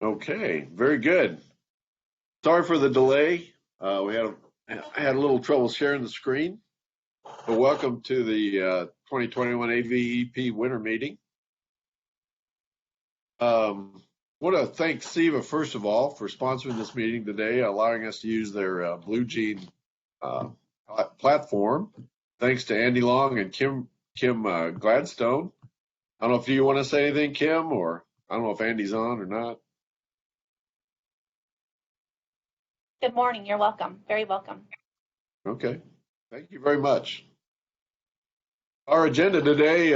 Okay, very good. Sorry for the delay. I had a little trouble sharing the screen, but welcome to the 2021 AVEP Winter Meeting. Want to thank SEVA first of all for sponsoring this meeting today, allowing us to use their Blue Jean platform. Thanks to Andy Long and Kim Gladstone. I don't know if you want to say anything, Kim, or I don't know if Andy's on or not. Good morning. You're welcome. Very welcome. Okay. Thank you very much. Our agenda today,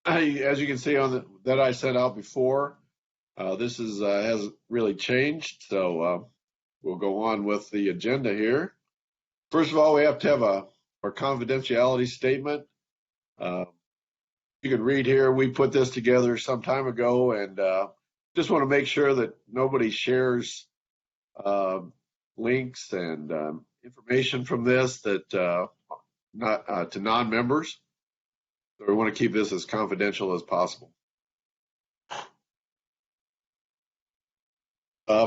as you can see on that I sent out before, this has really changed. So we'll go on with the agenda here. First of all, we have to have our confidentiality statement. You can read here. We put this together some time ago, and just want to make sure that nobody shares links and information from this that not to non-members. So we want to keep this as confidential as possible.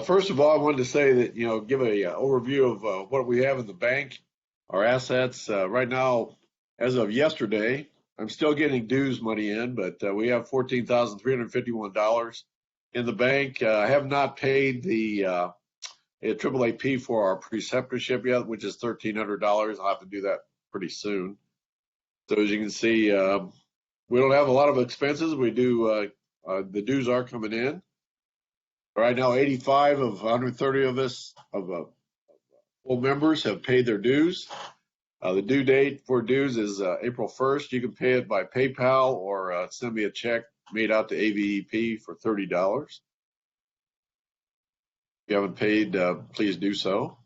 First of all, I wanted to say that, give a overview of what we have in the bank, our assets. Right now, as of yesterday, I'm still getting dues money in, but we have $14,351 in the bank. I have not paid the AAAP for our preceptorship yet, which is $1,300. I'll have to do that pretty soon. So as you can see, we don't have a lot of expenses. We do, the dues are coming in. Right now, 85 of 130 of us, full members have paid their dues. The due date for dues is April 1st. You can pay it by PayPal or send me a check made out to AVEP for $30. If you haven't paid, please do so.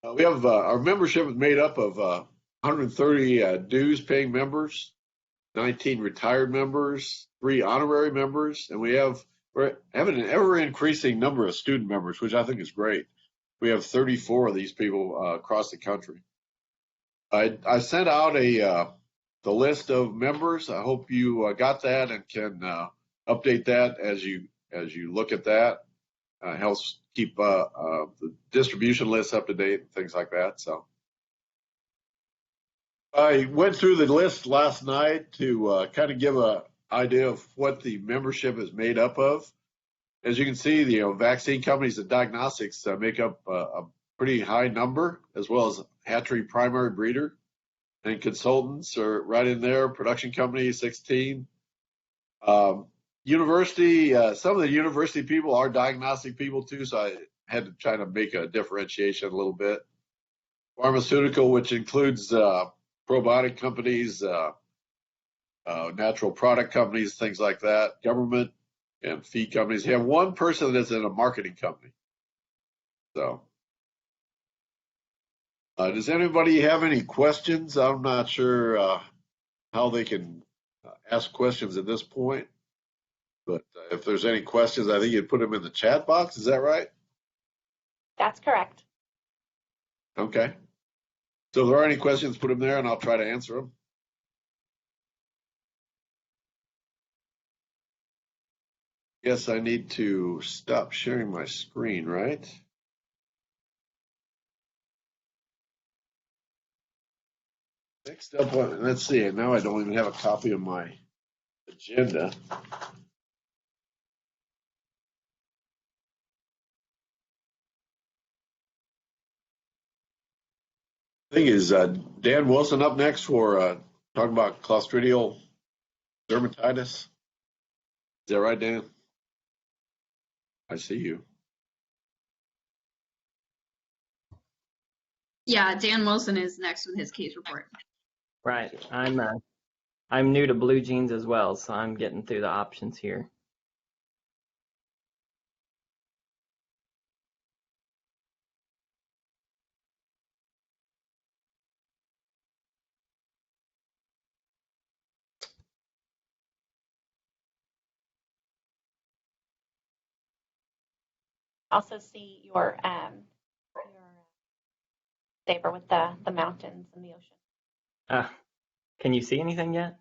We have our membership is made up of 130 dues paying members, 19 retired members, 3 honorary members, and we're having an ever increasing number of student members, which I think is great. We have 34 of these people across the country. I sent out the list of members. I hope you got that and can update that as you look at that. Helps keep the distribution list up to date and things like that. So I went through the list last night to kind of give an idea of what the membership is made up of. As you can see, the vaccine companies and diagnostics make up a pretty high number, as well as hatchery primary breeder and consultants are right in there. Production companies, 16. University, some of the university people are diagnostic people too, so I had to try to make a differentiation a little bit. Pharmaceutical, which includes probiotic companies, natural product companies, things like that. Government and feed companies. You have one person that's in a marketing company. So, does anybody have any questions? I'm not sure how they can ask questions at this point, but if there's any questions, I think you'd put them in the chat box. Is that right? That's correct. Okay. So if there are any questions, put them there and I'll try to answer them. Yes, I need to stop sharing my screen, right? Next up, let's see, now I don't even have a copy of my agenda. Thing is, Dan Wilson up next for talking about Clostridial dermatitis. Is that right, Dan? I see you. Yeah, Dan Wilson is next with his case report. Right. I'm new to Blue Jeans as well, so I'm getting through the options here. Also see your saber with the mountains and the ocean. Can you see anything yet?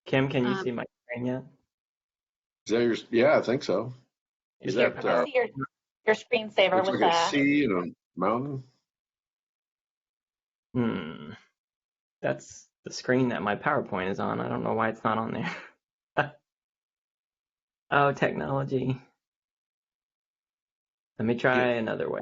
Kim, can you Um, see my screen yet? Is that your? Yeah, I think so. Is there that I see your screensaver looks with like a the, sea and a mountain? That's the screen that my PowerPoint is on. I don't know why it's not on there. Oh, technology. Let me try another way.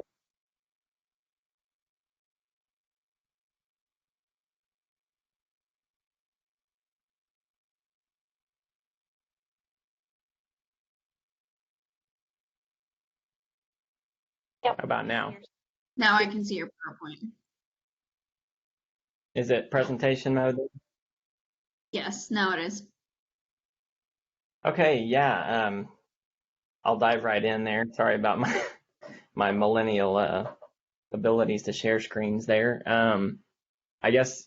yep. How about now? now I can see your PowerPoint. Is it presentation mode? Yes, now it is. Okay, yeah. I'll dive right in there. Sorry about my my millennial abilities to share screens there. I guess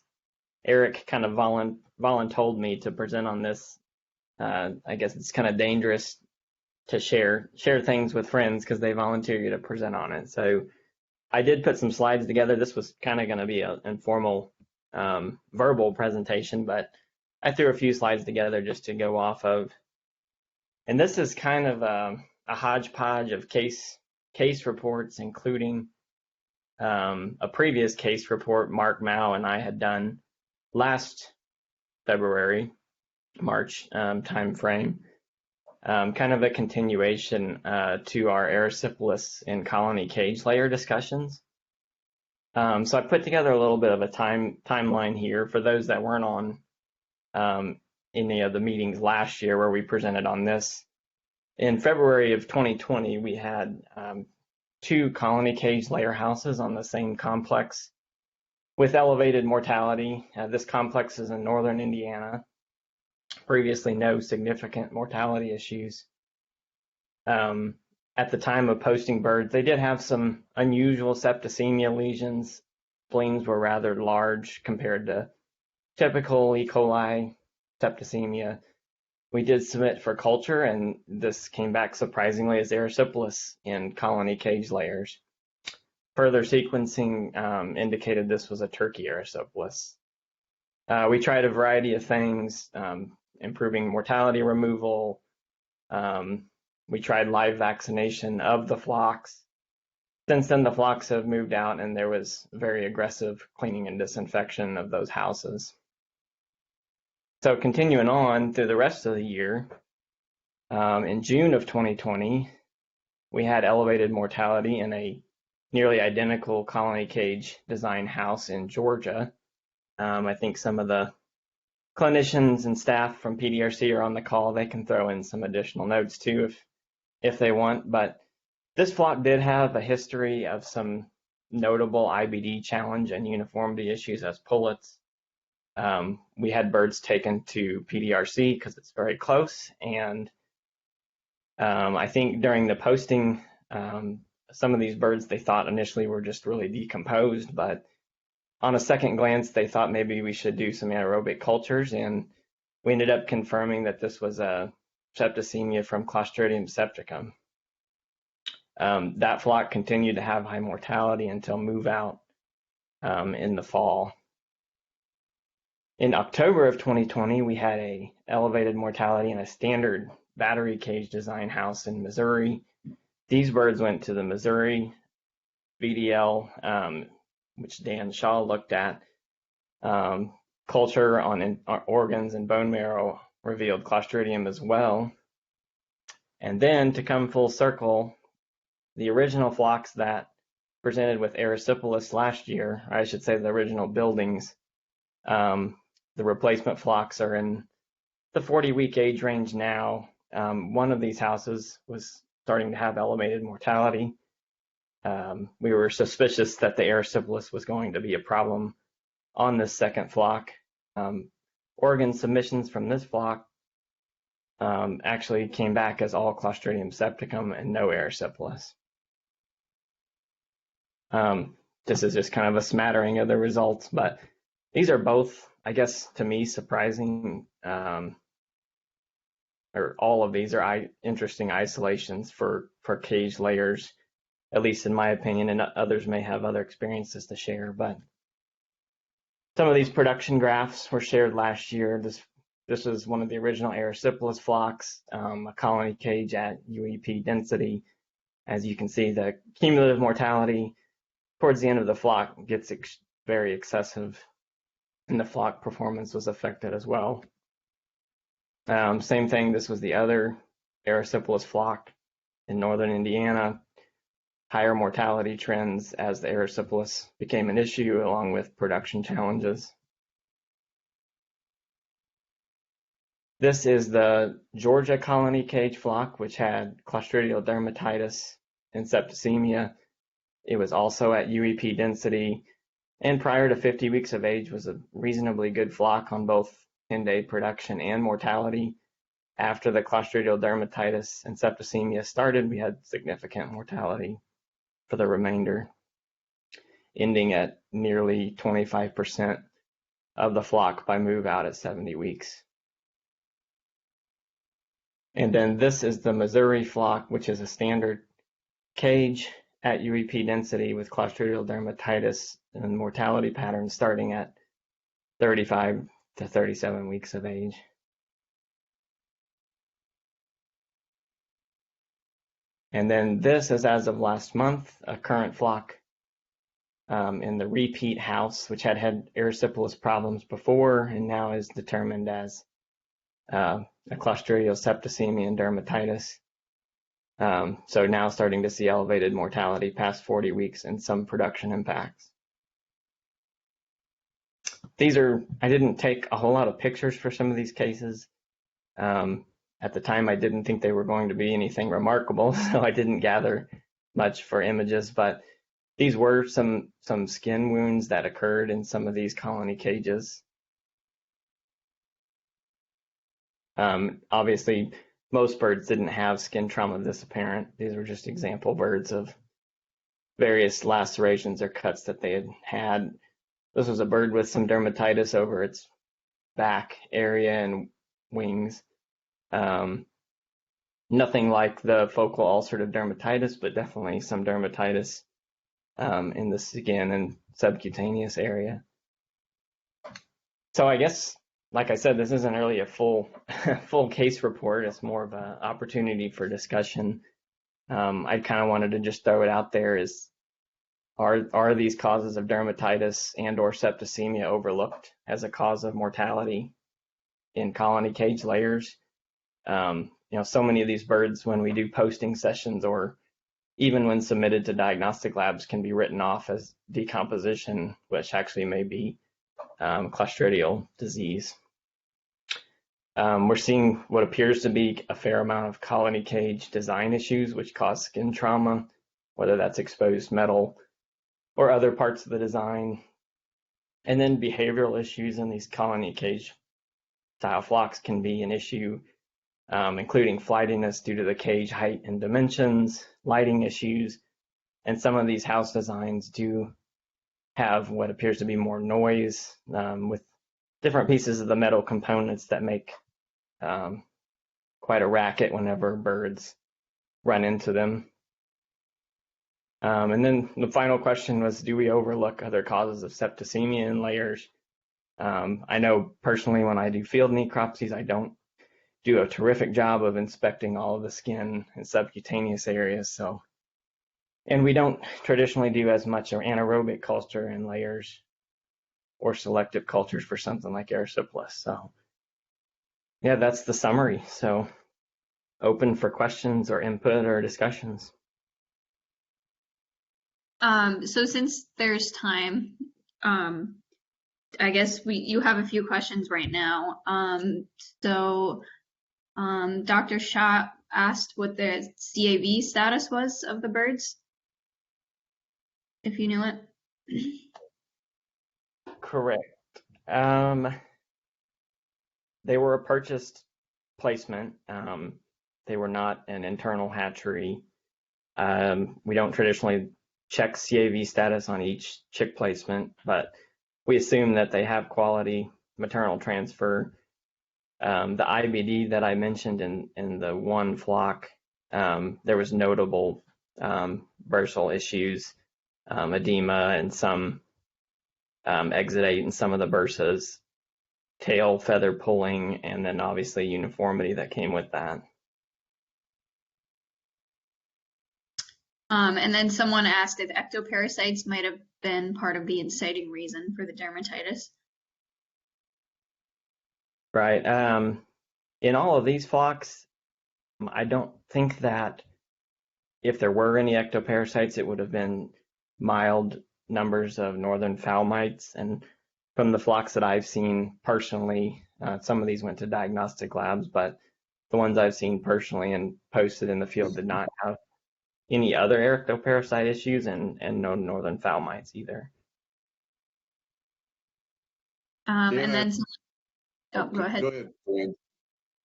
Eric kind of voluntold me to present on this. I guess it's kind of dangerous to share things with friends because they volunteer you to present on it. So I did put some slides together. This was kind of going to be an informal verbal presentation, but I threw a few slides together just to go off of. And this is kind of a hodgepodge of case reports, including a previous case report Mark Mao and I had done last February, March time frame. Kind of a continuation to our erysipelas in colony cage layer discussions. So I put together a little bit of a timeline here for those that weren't on any of the meetings last year where we presented on this. In February of 2020, we had 2 colony cage layer houses on the same complex with elevated mortality. This complex is in northern Indiana. Previously, no significant mortality issues. At the time of posting birds, they did have some unusual septicemia lesions. Spleens were rather large compared to typical E. coli septicemia. We did submit for culture, and this came back surprisingly as erysipelas in colony cage layers. Further sequencing indicated this was a turkey erysipelas. We tried a variety of things, improving mortality removal. We tried live vaccination of the flocks. Since then, the flocks have moved out, and there was very aggressive cleaning and disinfection of those houses. So continuing on through the rest of the year, in June of 2020, we had elevated mortality in a nearly identical colony cage design house in Georgia. I think some of the clinicians and staff from PDRC are on the call. They can throw in some additional notes too if they want. But this flock did have a history of some notable IBD challenge and uniformity issues as pullets. We had birds taken to PDRC because it's very close, and I think during the posting, some of these birds they thought initially were just really decomposed, but on a second glance, they thought maybe we should do some anaerobic cultures, and we ended up confirming that this was a septicemia from Clostridium septicum. That flock continued to have high mortality until move out in the fall. In October of 2020, we had a elevated mortality in a standard battery cage design house in Missouri. These birds went to the Missouri VDL, which Dan Shaw looked at. Culture on organs and bone marrow revealed Clostridium as well. And then to come full circle, the original flocks that presented with erysipelas last year, or I should say the original buildings, the replacement flocks are in the 40-week age range now. One of these houses was starting to have elevated mortality. We were suspicious that the erysipelas was going to be a problem on this second flock. Organ submissions from this flock actually came back as all Clostridium septicum and no erysipelas. This is just kind of a smattering of the results, but these are both, I guess, to me, surprising, or all of these are interesting isolations for cage layers, at least in my opinion, and others may have other experiences to share. But some of these production graphs were shared last year. This This is one of the original erysipelas flocks, a colony cage at UEP density. As you can see, the cumulative mortality towards the end of the flock gets very excessive, and the flock performance was affected as well. Same thing, this was the other erysipelas flock in northern Indiana. Higher mortality trends as the erysipelas became an issue, along with production challenges. This is the Georgia colony cage flock, which had Clostridial dermatitis and septicemia. It was also at UEP density, and prior to 50 weeks of age was a reasonably good flock on both end-day production and mortality. After the Clostridial dermatitis and septicemia started, we had significant mortality for the remainder, ending at nearly 25% of the flock by move out at 70 weeks. And then this is the Missouri flock, which is a standard cage at UEP density with Clostridial dermatitis and mortality patterns starting at 35 to 37 weeks of age. And then this is, as of last month, a current flock in the repeat house, which had erysipelas problems before and now is determined as a Clostridial septicemia and dermatitis. So now starting to see elevated mortality past 40 weeks and some production impacts. I didn't take a whole lot of pictures for some of these cases. At the time, I didn't think they were going to be anything remarkable, so I didn't gather much for images, but these were some skin wounds that occurred in some of these colony cages. Obviously, most birds didn't have skin trauma this apparent. These were just example birds of various lacerations or cuts that they had had. This was a bird with some dermatitis over its back area and wings. Nothing like the focal ulcerative dermatitis, but definitely some dermatitis in the skin and subcutaneous area. So I guess, like I said, this isn't really a full case report. It's more of an opportunity for discussion. I kind of wanted to just throw it out there are these causes of dermatitis and or septicemia overlooked as a cause of mortality in colony cage layers? So many of these birds, when we do posting sessions or even when submitted to diagnostic labs, can be written off as decomposition, which actually may be Clostridial disease. We're seeing what appears to be a fair amount of colony cage design issues, which cause skin trauma, whether that's exposed metal or other parts of the design. And then behavioral issues in these colony cage style flocks can be an issue, including flightiness due to the cage height and dimensions, lighting issues, and some of these house designs do have what appears to be more noise with different pieces of the metal components that make quite a racket whenever birds run into them. And then the final question was, do we overlook other causes of septicemia in layers? I know personally when I do field necropsies, I don't do a terrific job of inspecting all of the skin and subcutaneous areas. And we don't traditionally do as much anaerobic culture in layers or selective cultures for something like erysipelas. So yeah, that's the summary. So open for questions or input or discussions. So since there's time, I guess you have a few questions right now. Dr. Shah asked what the CAV status was of the birds, if you knew it. Correct. They were a purchased placement. They were not an internal hatchery. We don't traditionally check CAV status on each chick placement, but we assume that they have quality maternal transfer. The IBD that I mentioned in the one flock, there was notable bursal issues, edema, and some exudate in some of the bursas. tail feather pulling, and then obviously uniformity that came with that. And then someone asked if ectoparasites might have been part of the inciting reason for the dermatitis. Right. In all of these flocks, I don't think that if there were any ectoparasites, it would have been mild numbers of northern fowl mites. And from the flocks that I've seen personally, some of these went to diagnostic labs, but the ones I've seen personally and posted in the field did not have any other ectoparasite issues, and no northern fowl mites either. And then, oh, Okay, go ahead. Go ahead, Fran.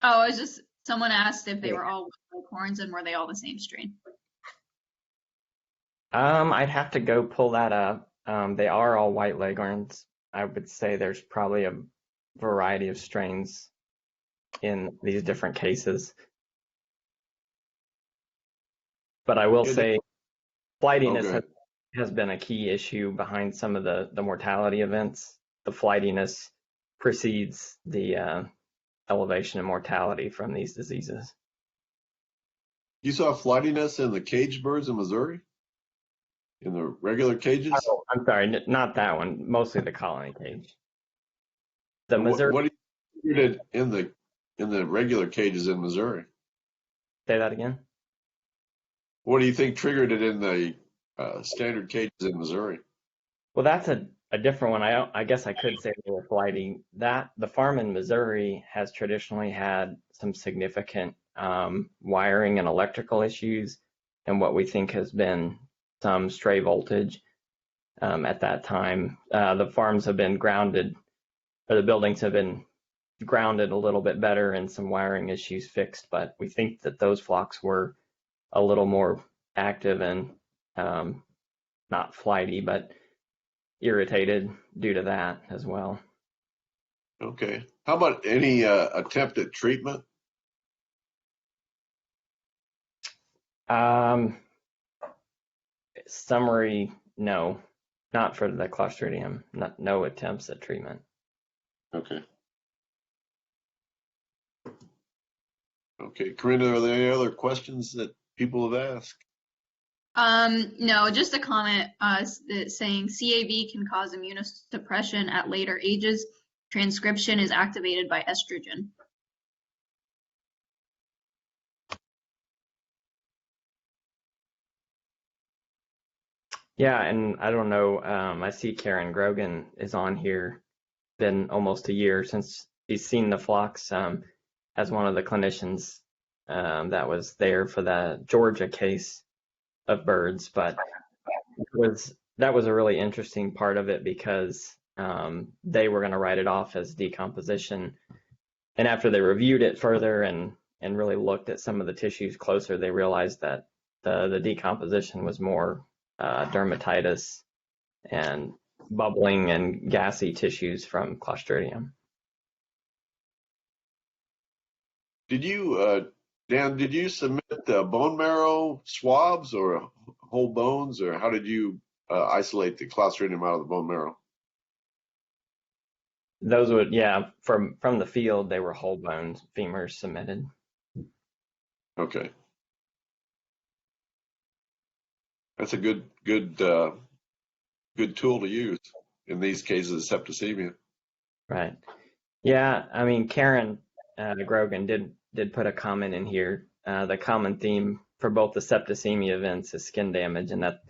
Oh, I was just, someone asked if they were all leghorns and were they all the same strain? I'd have to go pull that up. They are all white leghorns. I would say there's probably a variety of strains in these different cases. But I will say flightiness Okay. has been a key issue behind some of the mortality events. The flightiness precedes the elevation in mortality from these diseases. You saw flightiness in the cage birds in Missouri? In the regular cages? Oh, I'm sorry, not that one. Mostly the colony cage. The Missouri. What do you did in the regular cages in Missouri? Say that again. What do you think triggered it in the standard cages in Missouri? Well, that's a different one. I guess I could say they were flighty. The farm in Missouri has traditionally had some significant wiring and electrical issues, and what we think has been some stray voltage at that time. The farms have been grounded, or the buildings have been grounded a little bit better and some wiring issues fixed, but we think that those flocks were a little more active and not flighty, but irritated due to that as well. Okay. How about any attempt at treatment? Summary, no, not for the Clostridium. No attempts at treatment. Okay. Okay, Corinna, are there any other questions that people have asked? No, just a comment saying CAV can cause immunosuppression at later ages. Transcription is activated by estrogen. Yeah, and I don't know, I see Karen Grogan is on here. Been almost a year since she's seen the flocks as one of the clinicians that was there for the Georgia case of birds, but that was a really interesting part of it because they were going to write it off as decomposition, and after they reviewed it further and really looked at some of the tissues closer, they realized that the decomposition was more dermatitis and bubbling and gassy tissues from Clostridium. Did you, Dan, did you submit bone marrow swabs or whole bones, or how did you isolate the Clostridium out of the bone marrow? Those would, yeah, from the field, they were whole bones, femurs submitted. Okay. That's a good tool to use in these cases of septicemia. Right. Yeah, I mean, Karen Grogan did put a comment in here. The common theme for both the septicemia events is skin damage, and that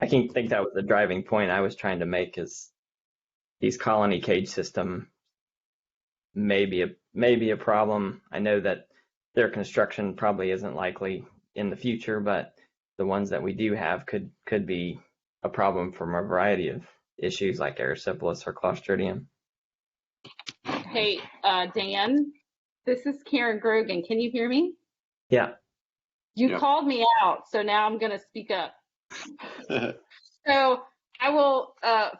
I think that was the driving point I was trying to make, is these colony cage system may be a problem. I know that their construction probably isn't likely in the future, but the ones that we do have could be a problem from a variety of issues like erysipelas or Clostridium. Hey, Dan, this is Karen Grogan. Can you hear me? Yeah. You Yep. called me out, so now I'm going to speak up. So I will,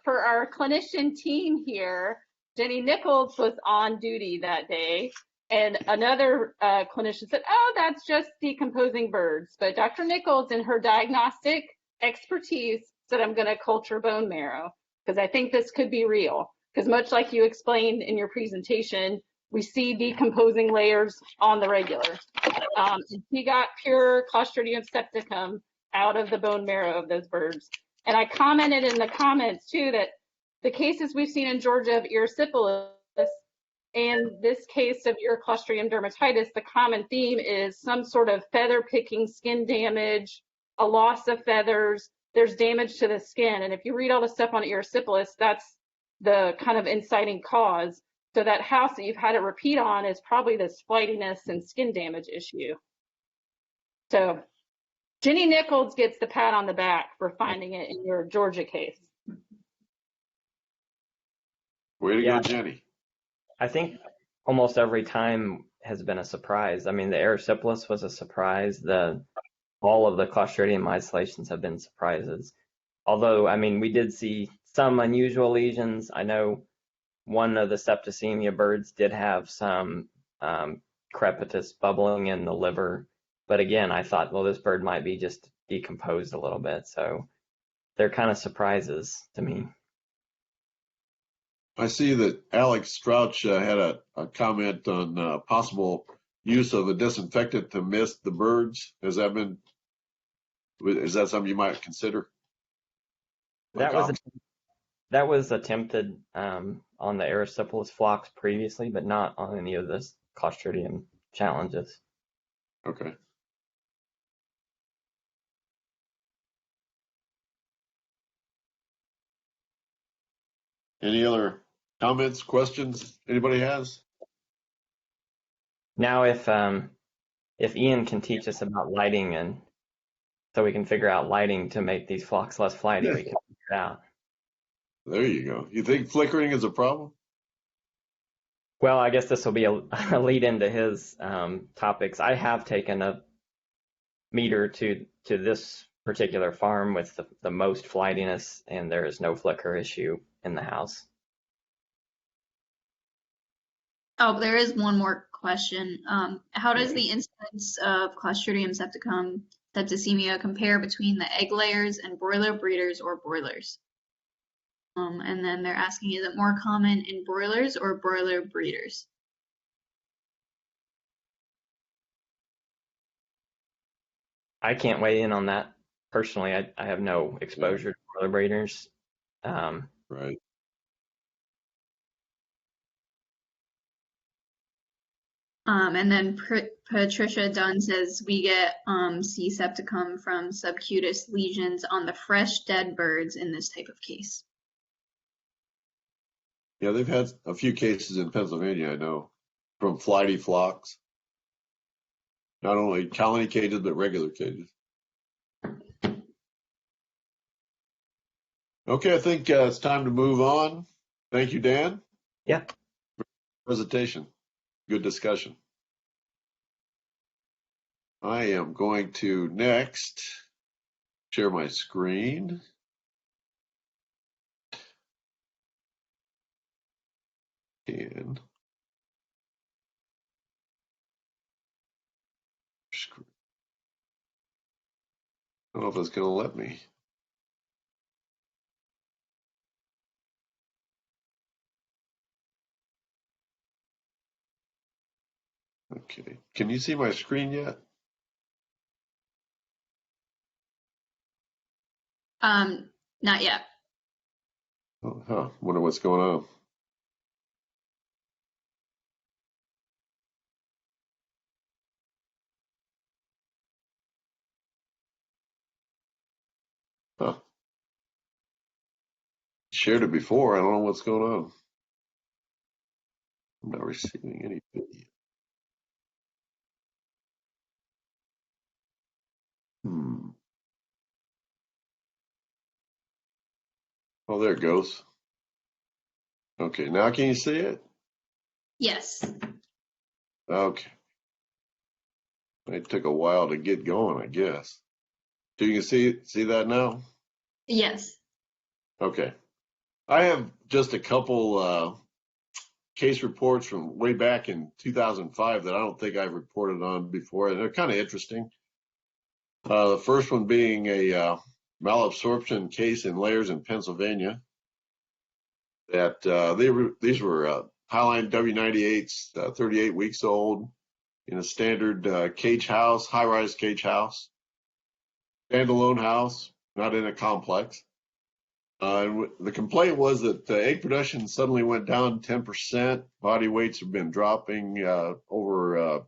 for our clinician team here, Jenny Nichols was on duty that day, and another clinician said, oh, that's just decomposing birds. But Dr. Nichols, in her diagnostic expertise, said, I'm going to culture bone marrow because I think this could be real. because much like you explained in your presentation, we see decomposing layers on the regular. He got pure Clostridium septicum out of the bone marrow of those birds. And I commented in the comments too that the cases we've seen in Georgia of erysipelas and this case of ear Clostridium dermatitis, the common theme is some sort of feather picking, skin damage, a loss of feathers, there's damage to the skin. And if you read all the stuff on erysipelas, that's the kind of inciting cause. So that house that you've had it repeat on is probably this flightiness and skin damage issue. So Jenny Nichols gets the pat on the back for finding it in your Georgia case. Way to Yeah. go, Jenny. I think almost every time has been a surprise. I mean, the erysipelas was a surprise. All of the Clostridium isolations have been surprises. Although, I mean, we did see some unusual lesions. I know one of the septicemia birds did have some crepitus bubbling in the liver. But again, I thought, well, this bird might be just decomposed a little bit. So they're kind of surprises to me. I see that Alex Strouch had a comment on possible use of a disinfectant to mist the birds. Is that something you might consider? That was attempted on the erysipelas flocks previously, but not on any of the Clostridium challenges. Okay. Any other comments, questions anybody has? Now, if Ian can teach us about lighting, and so we can figure out lighting to make these flocks less flighty, we can figure it out. There you go. You think flickering is a problem? Well, I guess this will be a lead into his topics. I have taken a meter to this particular farm with the most flightiness, and there is no flicker issue in the house. Oh, there is one more question. How does the incidence of Clostridium septicum septicemia compare between the egg layers and broiler breeders or broilers? And then they're asking, is it more common in broilers or broiler breeders? I can't weigh in on that personally. I have no exposure to broiler breeders. Right. And then Patricia Dunn says we get C. septicum from subcutis lesions on the fresh dead birds in this type of case. Yeah, they've had a few cases in Pennsylvania, I know, from flighty flocks. Not only colony cages, but regular cages. Okay, I think it's time to move on. Thank you, Dan. Yeah. Presentation. Good discussion. I am going to next share my screen. And I don't know if it's going to let me. Okay. Can you see my screen yet? Not yet. Oh, huh. Wonder what's going on. Huh. Shared it before. I don't know what's going on. I'm not receiving any video. Oh, there it goes. Okay, now can you see it? Yes. Okay. It took a while to get going, I guess. So you can see that now? Yes. Okay. I have just a couple case reports from way back in 2005 that I don't think I've reported on before. They're kind of interesting. The first one being a malabsorption case in layers in Pennsylvania. that these were Highline W98s, 38 weeks old, in a standard cage house, high-rise cage house, standalone house, not in a complex. And the complaint was that the egg production suddenly went down 10%. Body weights have been dropping over a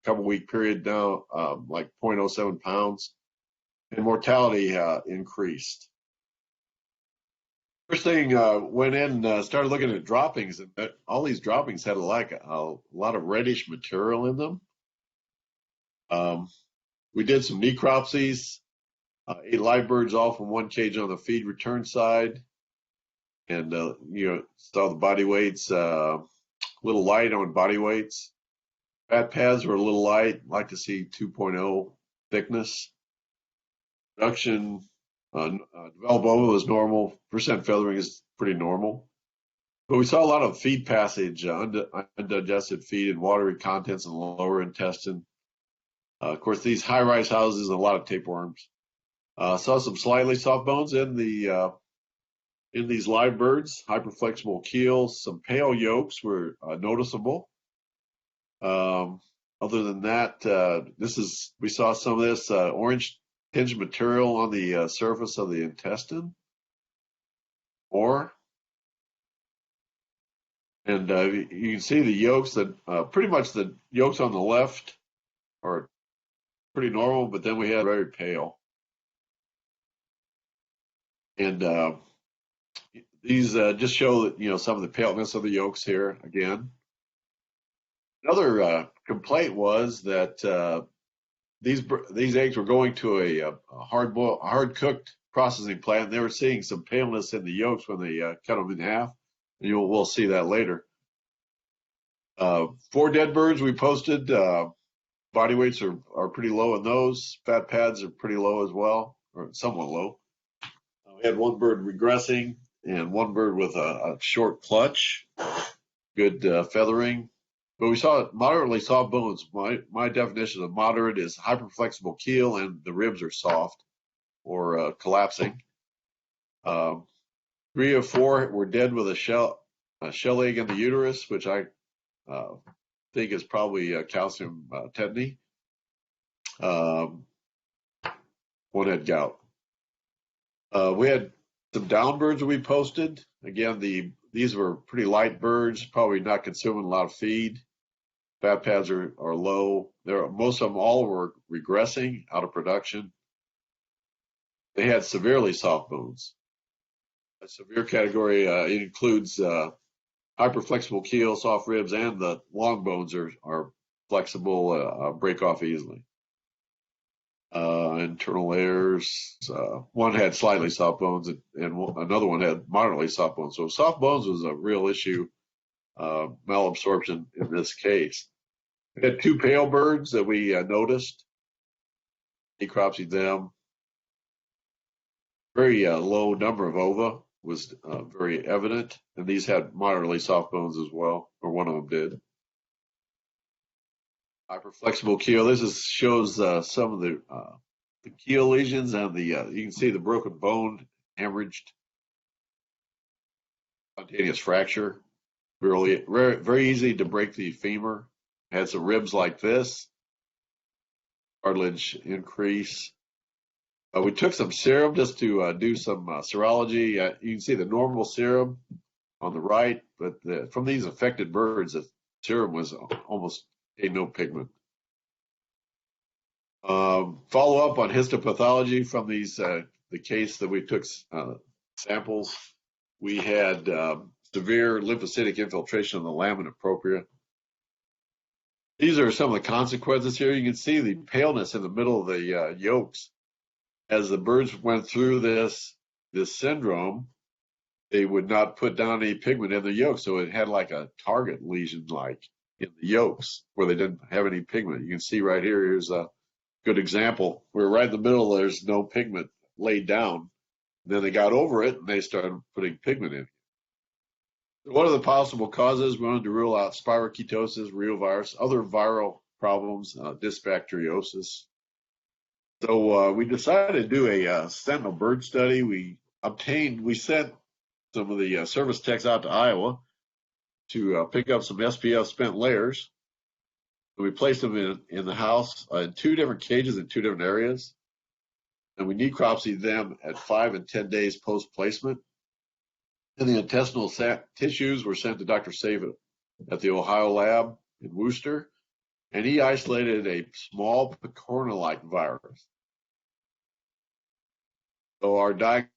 couple week period now, like 0.07 pounds, and mortality increased. First thing, went in, started looking at droppings, and all these droppings had a lot of reddish material in them. We did some necropsies, 8 live birds all from one cage on the feed return side, and saw the body weights, a little light on body weights. Fat pads were a little light, like to see 2.0 thickness. Production, developed ova was normal. Percent feathering is pretty normal. But we saw a lot of feed passage, undigested feed and watery contents in the lower intestine. Of course, these high-rise houses and a lot of tapeworms. Saw some slightly soft bones in these live birds, hyperflexible keels. Some pale yolks were noticeable. Other than that, we saw some of this orange tinged material on the surface of the intestine. And you can see the yolks that pretty much the yolks on the left are pretty normal, but then we had very pale. And these just show that, some of the paleness of the yolks here again. Another complaint was that these eggs were going to a hard cooked processing plant, and they were seeing some paleness in the yolks when they cut them in half. And we'll see that later. 4 dead birds we posted. Body weights are pretty low in those. Fat pads are pretty low as well, or somewhat low. We had 1 bird regressing and 1 bird with a short clutch. Good feathering. But we saw moderately soft bones. My definition of moderate is hyperflexible keel and the ribs are soft or collapsing. 3 of 4 were dead with a shell egg in the uterus, which I think is probably calcium tetany. 1 had gout. We had some down birds that we posted. Again, these were pretty light birds, probably not consuming a lot of feed. Fat pads are low. Most of them all were regressing out of production. They had severely soft bones. A severe category it includes hyperflexible keel, soft ribs, and the long bones are flexible, break off easily. Internal layers. 1 had slightly soft bones, and another one had moderately soft bones. So soft bones was a real issue, malabsorption in this case. We had 2 pale birds that we noticed. Necropsied them. Very low number of ova was very evident, and these had moderately soft bones as well, or 1 of them did. Hyperflexible keel. This shows some of the keel lesions, and you can see the broken bone, hemorrhaged, spontaneous fracture. Really, very easy to break the femur. Had some ribs like this. Cartilage increase. We took some serum just to do some serology. You can see the normal serum on the right, but from these affected birds, the serum was almost no pigment. Follow up on histopathology from these the case that we took samples. We had severe lymphocytic infiltration of the lamina propria. These are some of the consequences here. You can see the paleness in the middle of the yolks. As the birds went through this syndrome, they would not put down any pigment in the yolk, so it had like a target lesion like in the yolks where they didn't have any pigment. You can see right here, here's a good example where right in the middle there's no pigment laid down. Then they got over it and they started putting pigment in. So what are the possible causes? We wanted to rule out spiroketosis, reovirus, other viral problems, dysbacteriosis. So we decided to do a sentinel bird study. We sent some of the service techs out to Iowa to pick up some SPF spent layers. We placed them in the house in 2 different cages in 2 different areas. And we necropsied them at 5 and 10 days post-placement. And the intestinal tissues were sent to Dr. Savitt at the Ohio lab in Worcester. And he isolated a small picorna-like virus. So our diagnostic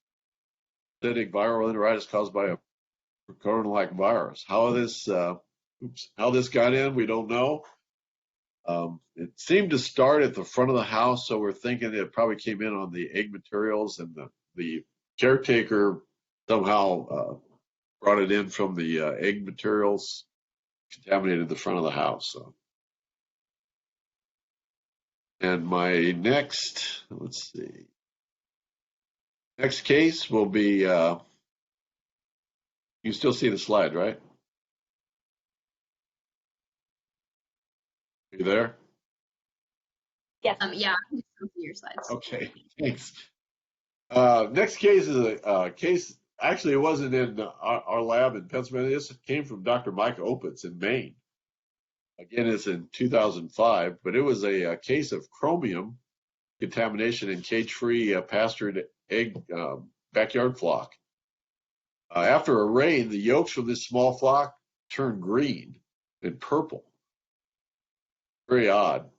viral enteritis caused by a picorna-like virus. How this got in, we don't know. It seemed to start at the front of the house, so we're thinking it probably came in on the egg materials, and the caretaker somehow brought it in from the egg materials, contaminated the front of the house. So. And my next, let's see, next case will be, you can still see the slide, right? Are you there? Yes. Yeah, I can still see your slides. Okay, thanks. Next case is a case, actually it wasn't in our lab in Pennsylvania. This came from Dr. Mike Opitz in Maine. Again, it's in 2005, but it was a case of chromium contamination in cage-free pastured egg backyard flock. After a rain, the yolks from this small flock turned green and purple. Very odd.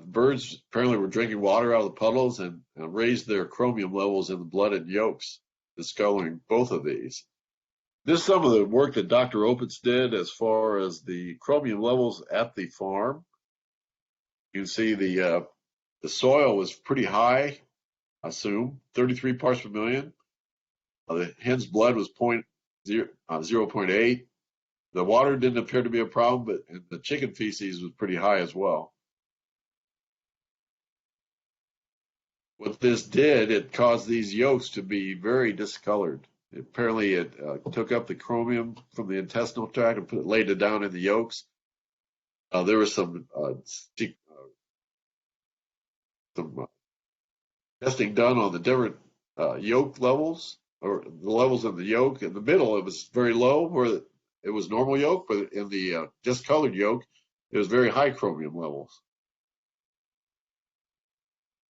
Birds apparently were drinking water out of the puddles and raised their chromium levels in the blood and yolks, discoloring both of these. This is some of the work that Dr. Opitz did as far as the chromium levels at the farm. You can see the soil was pretty high, I assume, 33 parts per million. The hen's blood was 0.8. The water didn't appear to be a problem, but the chicken feces was pretty high as well. What this did, it caused these yolks to be very discolored. Apparently, it took up the chromium from the intestinal tract and laid it down in the yolks. There was some testing done on the different yolk levels, or the levels of the yolk. In the middle, it was very low, where it was normal yolk, but in the discolored yolk, it was very high chromium levels.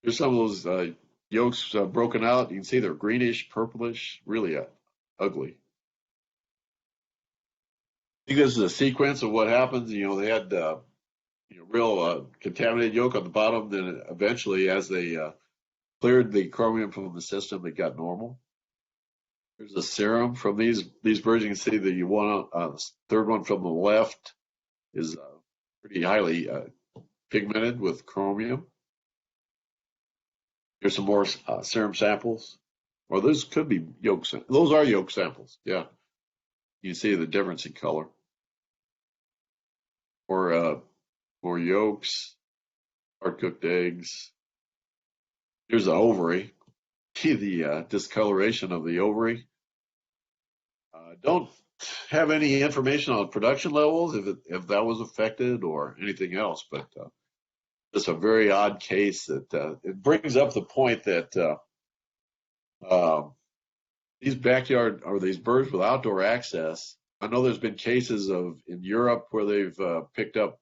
Here's some of those yolks broken out. You can see they're greenish, purplish, really ugly. I think this is a sequence of what happens. You know, they had real contaminated yolk on the bottom. Then eventually, as they cleared the chromium from the system, it got normal. There's a serum from these birds. You can see the one, third one from the left is pretty highly pigmented with chromium. Here's some more serum samples. Or those could be yolk samples. Those are yolk samples, yeah. You can see the difference in color. Or more yolks, hard-cooked eggs. Here's the ovary. See the discoloration of the ovary. Don't have any information on production levels, if that was affected or anything else, but it's a very odd case that it brings up the point that these backyard or these birds with outdoor access. I know there's been cases in Europe where they've picked up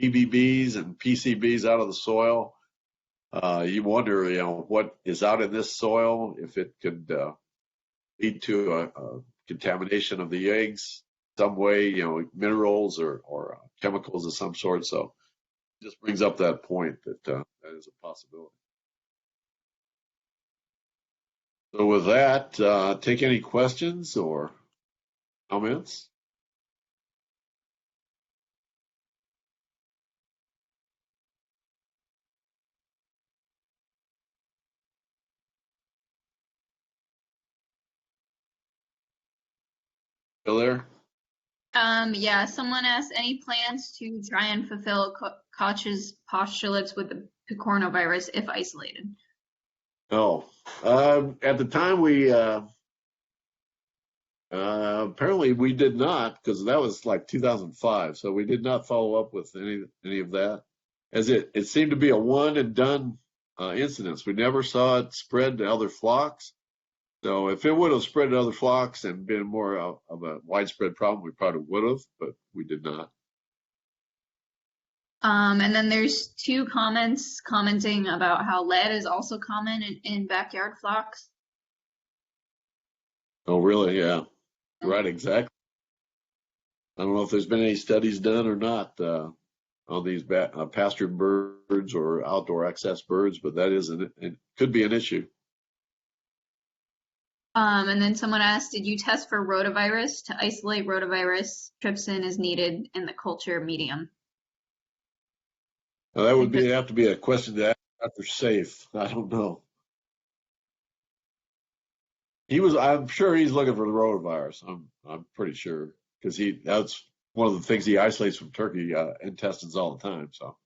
PBBs and PCBs out of the soil. You wonder, what is out in this soil, if it could lead to a contamination of the eggs some way, minerals or chemicals of some sort. So it just brings up that point that that is a possibility. So with that, take any questions or comments? Still there? Yeah, someone asked, any plans to try and fulfill Koch's postulates with the picorna virus if isolated? No. At the time, we apparently we did not, because that was like 2005. So we did not follow up with any of that, as it seemed to be a one and done incidence. We never saw it spread to other flocks. So if it would have spread to other flocks and been more of a widespread problem, we probably would have, but we did not. And then there's two comments commenting about how lead is also common in backyard flocks. Oh, really? Yeah. Right, exactly. I don't know if there's been any studies done or not on these pastured birds or outdoor access birds, but that is it could be an issue. And then someone asked, did you test for rotavirus? To isolate rotavirus, trypsin is needed in the culture medium. Now, that would have to be a question to ask Dr. Safe. I don't know. I'm sure he's looking for the rotavirus. I'm pretty sure because that's one of the things he isolates from turkey intestines all the time. So.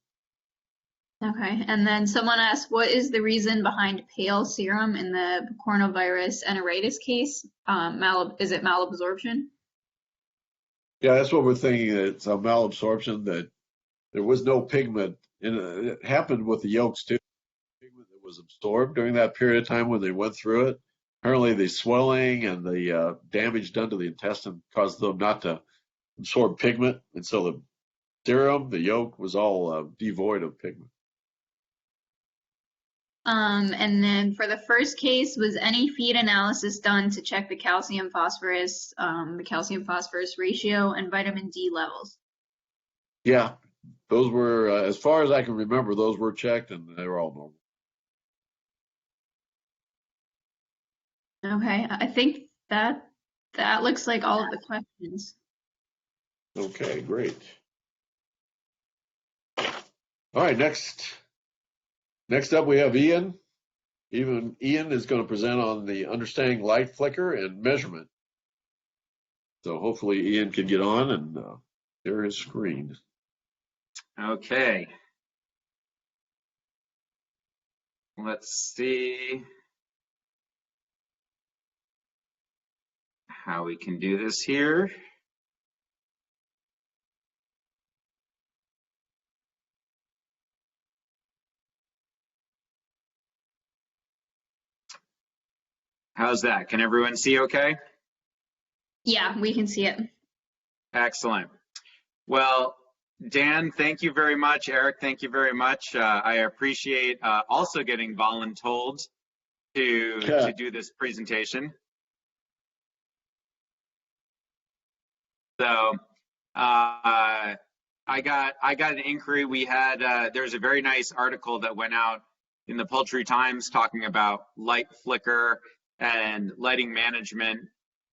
Okay, and then someone asked, what is the reason behind pale serum in the coronavirus enteritis case? Is it malabsorption? Yeah, that's what we're thinking. It's a malabsorption, that there was no pigment. And it happened with the yolks too. Pigment that was absorbed during that period of time when they went through it. Apparently the swelling and the damage done to the intestine caused them not to absorb pigment. And so the serum, the yolk, was all devoid of pigment. And then for the first case, was any feed analysis done to check the calcium phosphorus ratio and vitamin D levels? Yeah, those were, as far as I can remember, those were checked and they were all normal. Okay, I think that looks like all of the questions. Okay, great. All right, next up we have Ian. Ian is going to present on the understanding light flicker and measurement. So hopefully Ian can get on and share his screen. Okay. Let's see how we can do this here. How's that? Can everyone see okay? Yeah, we can see it. Excellent. Well, Dan, thank you very much. Eric, thank you very much. I appreciate also getting voluntold to do this presentation. So I got an inquiry. We had there's a very nice article that went out in the Poultry Times talking about light flicker and lighting management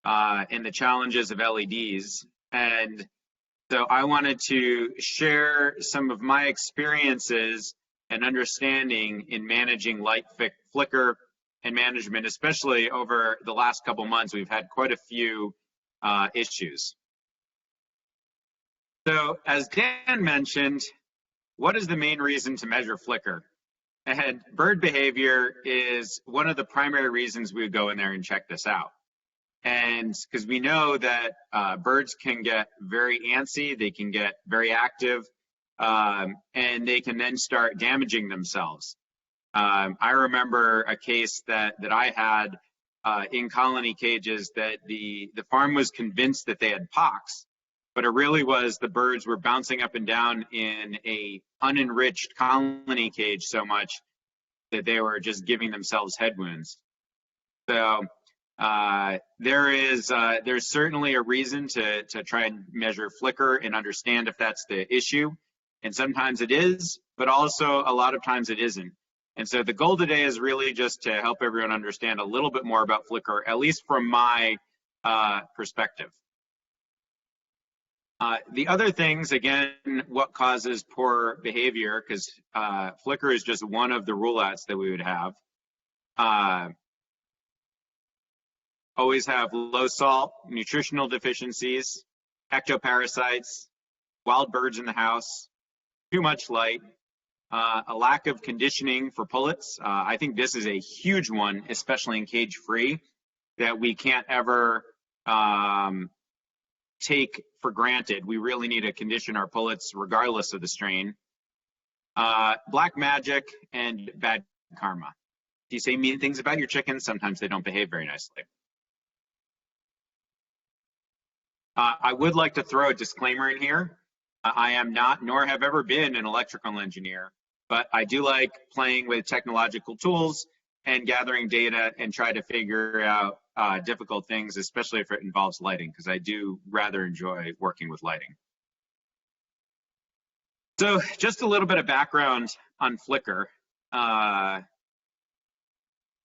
and the challenges of LEDs. And so I wanted to share some of my experiences and understanding in managing light flicker and management, especially over the last couple months. We've had quite a few issues. So as Dan mentioned, what is the main reason to measure flicker? And bird behavior is one of the primary reasons we would go in there and check this out. And because we know that birds can get very antsy, they can get very active, and they can then start damaging themselves. I remember a case that I had in colony cages that the farm was convinced that they had pox, but it really was the birds were bouncing up and down in a unenriched colony cage so much that they were just giving themselves head wounds. So there's certainly a reason to try and measure flicker and understand if that's the issue. And sometimes it is, but also a lot of times it isn't. And so the goal today is really just to help everyone understand a little bit more about flicker, at least from my perspective. The other things, again, what causes poor behavior, because flicker is just one of the rule-outs that we would have. Always have low salt, nutritional deficiencies, ectoparasites, wild birds in the house, too much light, a lack of conditioning for pullets. I think this is a huge one, especially in cage-free, that we can't ever take for granted. We really need to condition our pullets regardless of the strain. Black magic and bad karma. If you say mean things about your chickens, sometimes they don't behave very nicely. I would like to throw a disclaimer in here. I am not, nor have ever been, an electrical engineer, but I do like playing with technological tools and gathering data and try to figure out difficult things, especially if it involves lighting, because I do rather enjoy working with lighting. So just a little bit of background on Flickr,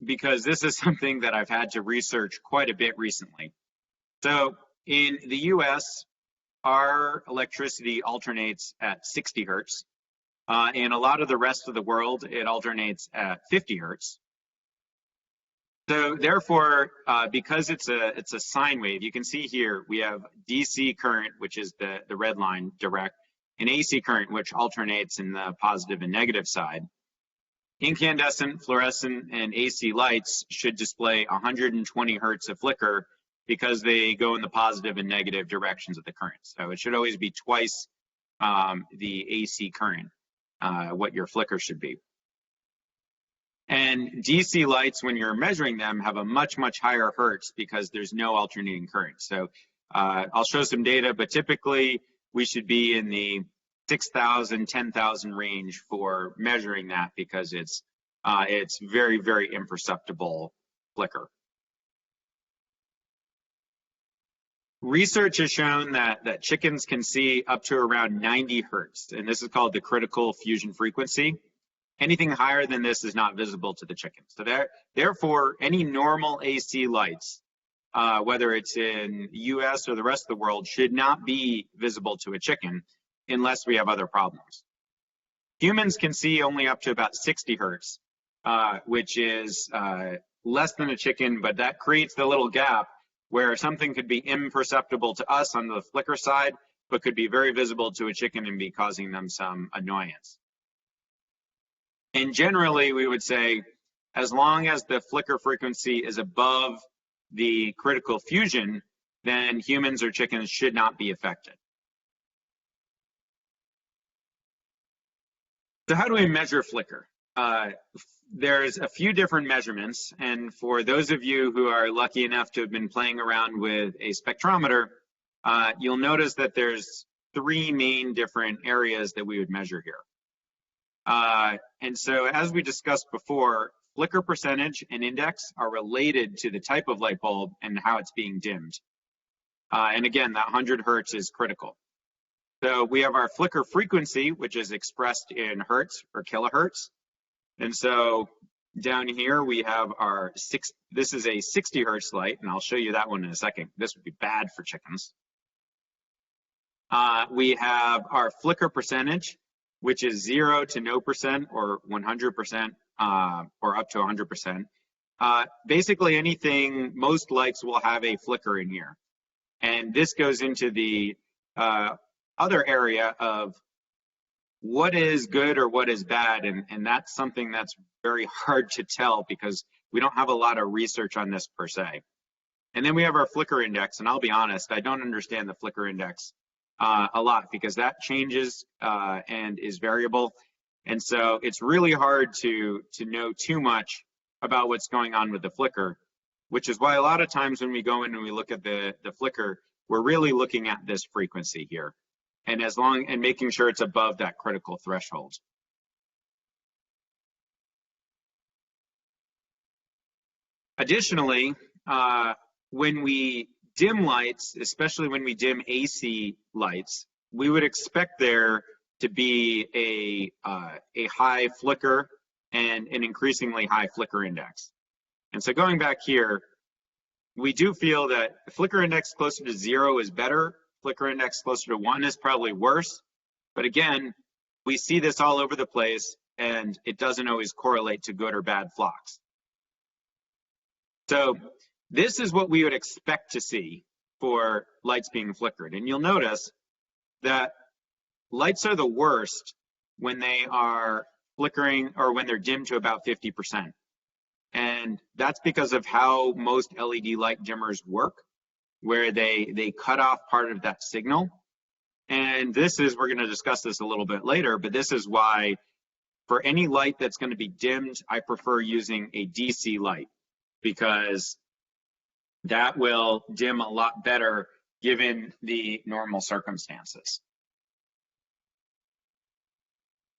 because this is something that I've had to research quite a bit recently. So in the US, our electricity alternates at 60 hertz. In a lot of the rest of the world, it alternates at 50 hertz. So therefore, because it's a sine wave, you can see here we have DC current, which is the red line direct, and AC current, which alternates in the positive and negative side. Incandescent, fluorescent, and AC lights should display 120 hertz of flicker because they go in the positive and negative directions of the current. So it should always be twice the AC current, what your flicker should be. And DC lights, when you're measuring them, have a much, much higher hertz because there's no alternating current. So I'll show some data, but typically we should be in the 6,000, 10,000 range for measuring that because it's very, very imperceptible flicker. Research has shown that chickens can see up to around 90 hertz, and this is called the critical fusion frequency. Anything higher than this is not visible to the chicken. So therefore, any normal AC lights, whether it's in US or the rest of the world, should not be visible to a chicken unless we have other problems. Humans can see only up to about 60 hertz, which is less than a chicken, but that creates the little gap where something could be imperceptible to us on the flicker side, but could be very visible to a chicken and be causing them some annoyance. And generally, we would say, as long as the flicker frequency is above the critical fusion, then humans or chickens should not be affected. So how do we measure flicker? There's a few different measurements, and for those of you who are lucky enough to have been playing around with a spectrometer, you'll notice that there's three main different areas that we would measure here. And so as we discussed before, flicker percentage and index are related to the type of light bulb and how it's being dimmed. And again, that 100 hertz is critical. So we have our flicker frequency, which is expressed in hertz or kilohertz. And so down here we have our this is a 60 hertz light, and I'll show you that one in a second. This would be bad for chickens. We have our flicker percentage, which is 0 to no percent or 100% or up to 100%. Basically anything, most lights will have a flicker in here. And this goes into the other area of what is good or what is bad, and that's something that's very hard to tell because we don't have a lot of research on this per se. And then we have our flicker index, and I'll be honest, I don't understand the flicker index a lot because that changes and is variable. And so it's really hard to know too much about what's going on with the flicker, which is why a lot of times when we go in and we look at the flicker, we're really looking at this frequency here. And making sure it's above that critical threshold. Additionally, when we dim lights, especially when we dim AC lights, we would expect there to be a high flicker and an increasingly high flicker index. And so going back here, we do feel that flicker index closer to 0 is better. Flicker index closer to 1 is probably worse. But again, we see this all over the place, and it doesn't always correlate to good or bad flocks. So this is what we would expect to see for lights being flickered. And you'll notice that lights are the worst when they are flickering or when they're dimmed to about 50%. And that's because of how most LED light dimmers work, where they cut off part of that signal. And this is, we're going to discuss this a little bit later, but this is why For any light that's going to be dimmed, I prefer using a DC light because that will dim a lot better given the normal circumstances.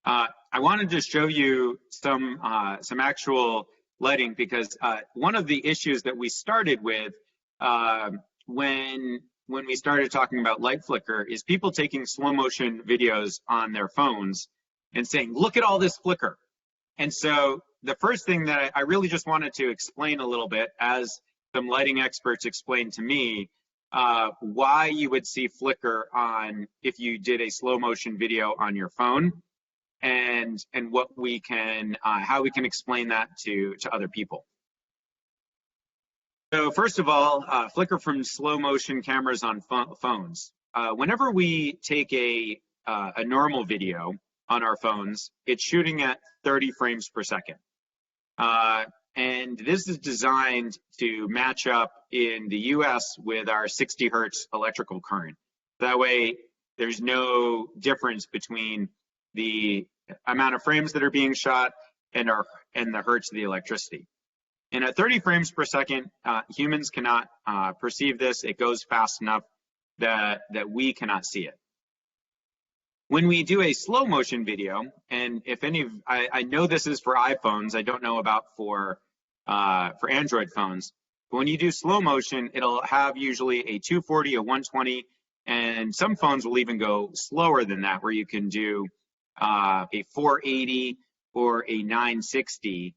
I wanted to show you some actual lighting because one of the issues that we started with when we started talking about light flicker is people taking slow motion videos on their phones and saying, look at all this flicker. And so the first thing that I really just wanted to explain a little bit, as some lighting experts explained to me, why you would see flicker on if you did a slow motion video on your phone, and what we can, how we can explain that to other people. So first of all, flicker from slow motion cameras on phones. Whenever we take a normal video on our phones, it's shooting at 30 frames per second. And this is designed to match up in the US with our 60 hertz electrical current. That way, there's no difference between the amount of frames that are being shot and the hertz of the electricity. And at 30 frames per second, humans cannot perceive this. It goes fast enough that we cannot see it. When we do a slow motion video, and if any of, I know this is for iPhones, I don't know about for Android phones, but when you do slow motion, it'll have usually a 240, a 120, and some phones will even go slower than that, where you can do a 480 or a 960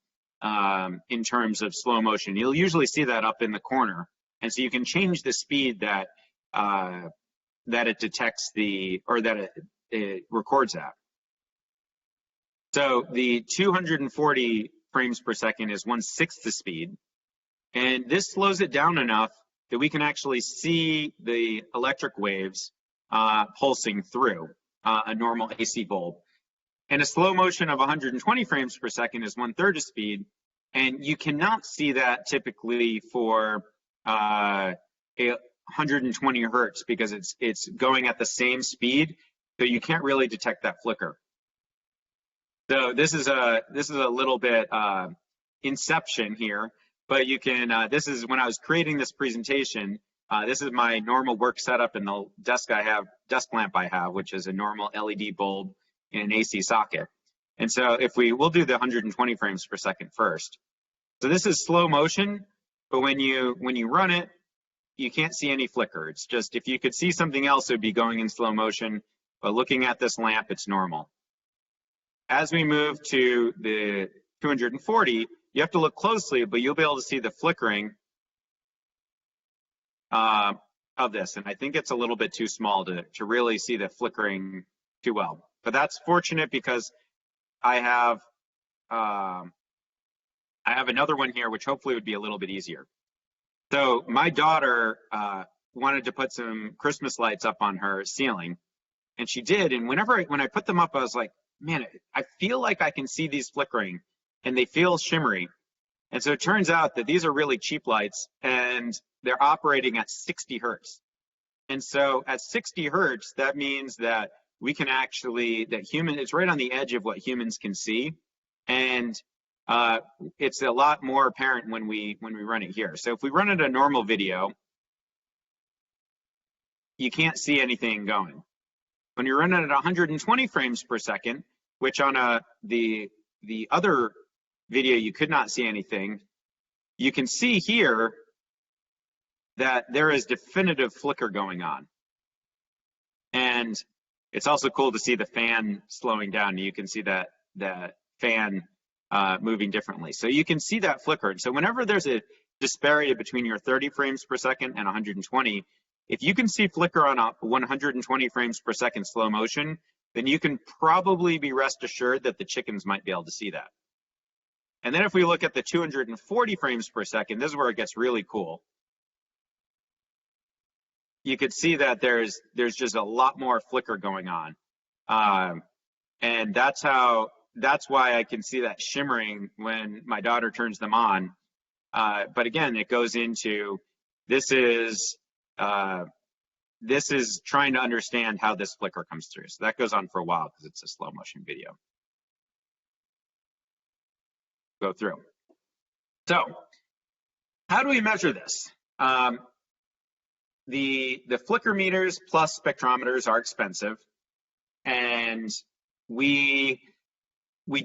in terms of slow motion. You'll usually see that up in the corner, and so you can change the speed that it detects or that it records at. So the 240 frames per second is 1/6 the speed, and this slows it down enough that we can actually see the electric waves pulsing through a normal AC bulb. And a slow motion of 120 frames per second is 1/3 the speed, and you cannot see that typically for 120 hertz because it's going at the same speed, so you can't really detect that flicker. So this is a little bit inception here, but you can. This is when I was creating this presentation. This is my normal work setup and the desk lamp I have, which is a normal LED bulb in an AC socket. And so if we'll do the 120 frames per second first. So this is slow motion, but when you run it, you can't see any flicker. It's just, if you could see something else, it would be going in slow motion, but looking at this lamp, it's normal. As we move to the 240, you have to look closely, but you'll be able to see the flickering of this. And I think it's a little bit too small to really see the flickering too well. But that's fortunate because I have another one here, which hopefully would be a little bit easier. So my daughter wanted to put some Christmas lights up on her ceiling, and she did. And when I put them up, I was like, man, I feel like I can see these flickering, and they feel shimmery. And so it turns out that these are really cheap lights, and they're operating at 60 hertz. And so at 60 hertz, that means that we can actually, it's right on the edge of what humans can see. And it's a lot more apparent when we run it here. So if we run it a normal video, you can't see anything going. When you run it at 120 frames per second, which on the other video you could not see anything, you can see here that there is definitive flicker going on. And it's also cool to see the fan slowing down. You can see that fan moving differently. So you can see that flicker. So whenever there's a disparity between your 30 frames per second and 120, if you can see flicker on a 120 frames per second slow motion, then you can probably be rest assured that the chickens might be able to see that. And then if we look at the 240 frames per second, this is where it gets really cool. You could see that there's just a lot more flicker going on. And that's why I can see that shimmering when my daughter turns them on. But again, it goes into, this is trying to understand how this flicker comes through. So that goes on for a while because it's a slow motion video. go through. So how do we measure this? The flicker meters plus spectrometers are expensive, and we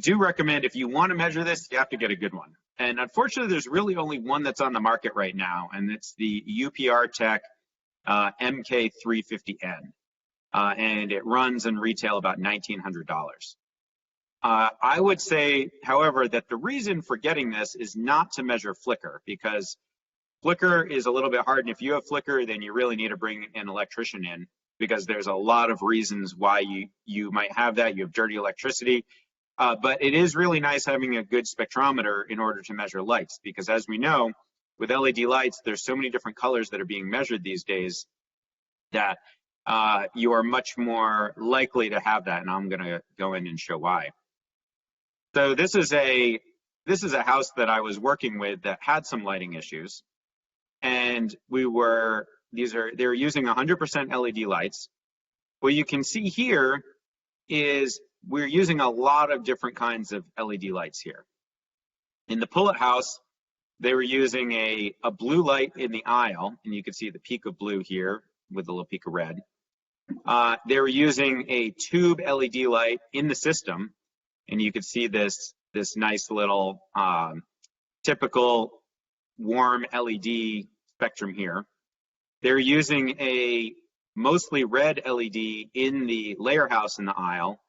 do recommend, if you want to measure this, you have to get a good one. And unfortunately, there's really only one that's on the market right now, and it's the UPR Tech MK350N, and it runs in retail about $1,900. I would say, however, that the reason for getting this is not to measure flicker, because flicker is a little bit hard, and if you have flicker, then you really need to bring an electrician in, because there's a lot of reasons why you might have that. You have dirty electricity, but it is really nice having a good spectrometer in order to measure lights, because as we know, with LED lights, there's so many different colors that are being measured these days that you are much more likely to have that, and I'm going to go in and show why. So this is a house that I was working with that had some lighting issues, and they were using 100% LED lights. What you can see here is we're using a lot of different kinds of LED lights here. In the Pullet house, they were using a blue light in the aisle, and you can see the peak of blue here with a little peak of red. They were using a tube LED light in the system, and you can see this nice little typical warm LED spectrum here. They're using a mostly red LED in the layer house in the aisle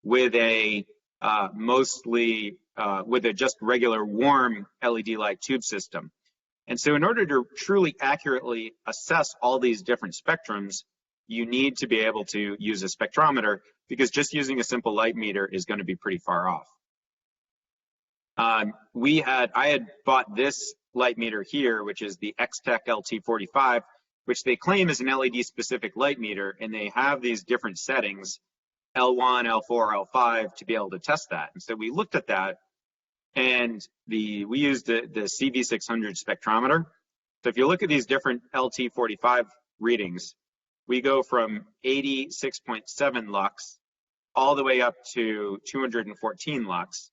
with a just regular warm LED light tube system. And so in order to truly accurately assess all these different spectrums, you need to be able to use a spectrometer, because just using a simple light meter is going to be pretty far off. I had bought this light meter here, which is the X-Tech LT45, which they claim is an LED specific light meter, and they have these different settings, L1, L4, L5, to be able to test that. And so we looked at that, and we used the CV600 spectrometer. So if you look at these different LT45 readings, we go from 86.7 lux all the way up to 214 lux,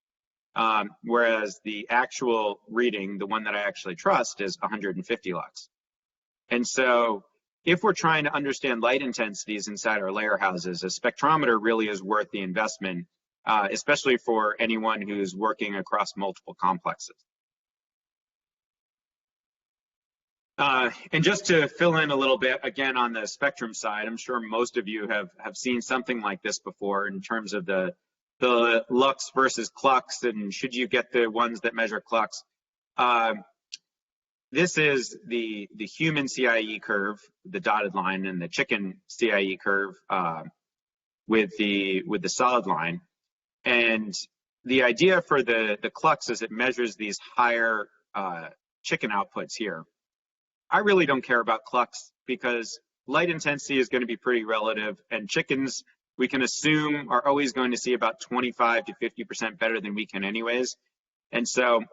whereas the actual reading, the one that I actually trust, is 150 lux. And so if we're trying to understand light intensities inside our layer houses, a spectrometer really is worth the investment, especially for anyone who's working across multiple complexes. And just to fill in a little bit, again, on the spectrum side, I'm sure most of you have seen something like this before in terms of the lux versus clux, and should you get the ones that measure clux. This is the human CIE curve, the dotted line, and the chicken CIE curve with the solid line. And the idea for the clux is it measures these higher chicken outputs here. I really don't care about clux, because light intensity is going to be pretty relative, and chickens, we can assume, are always going to see about 25 to 50% better than we can anyways. And so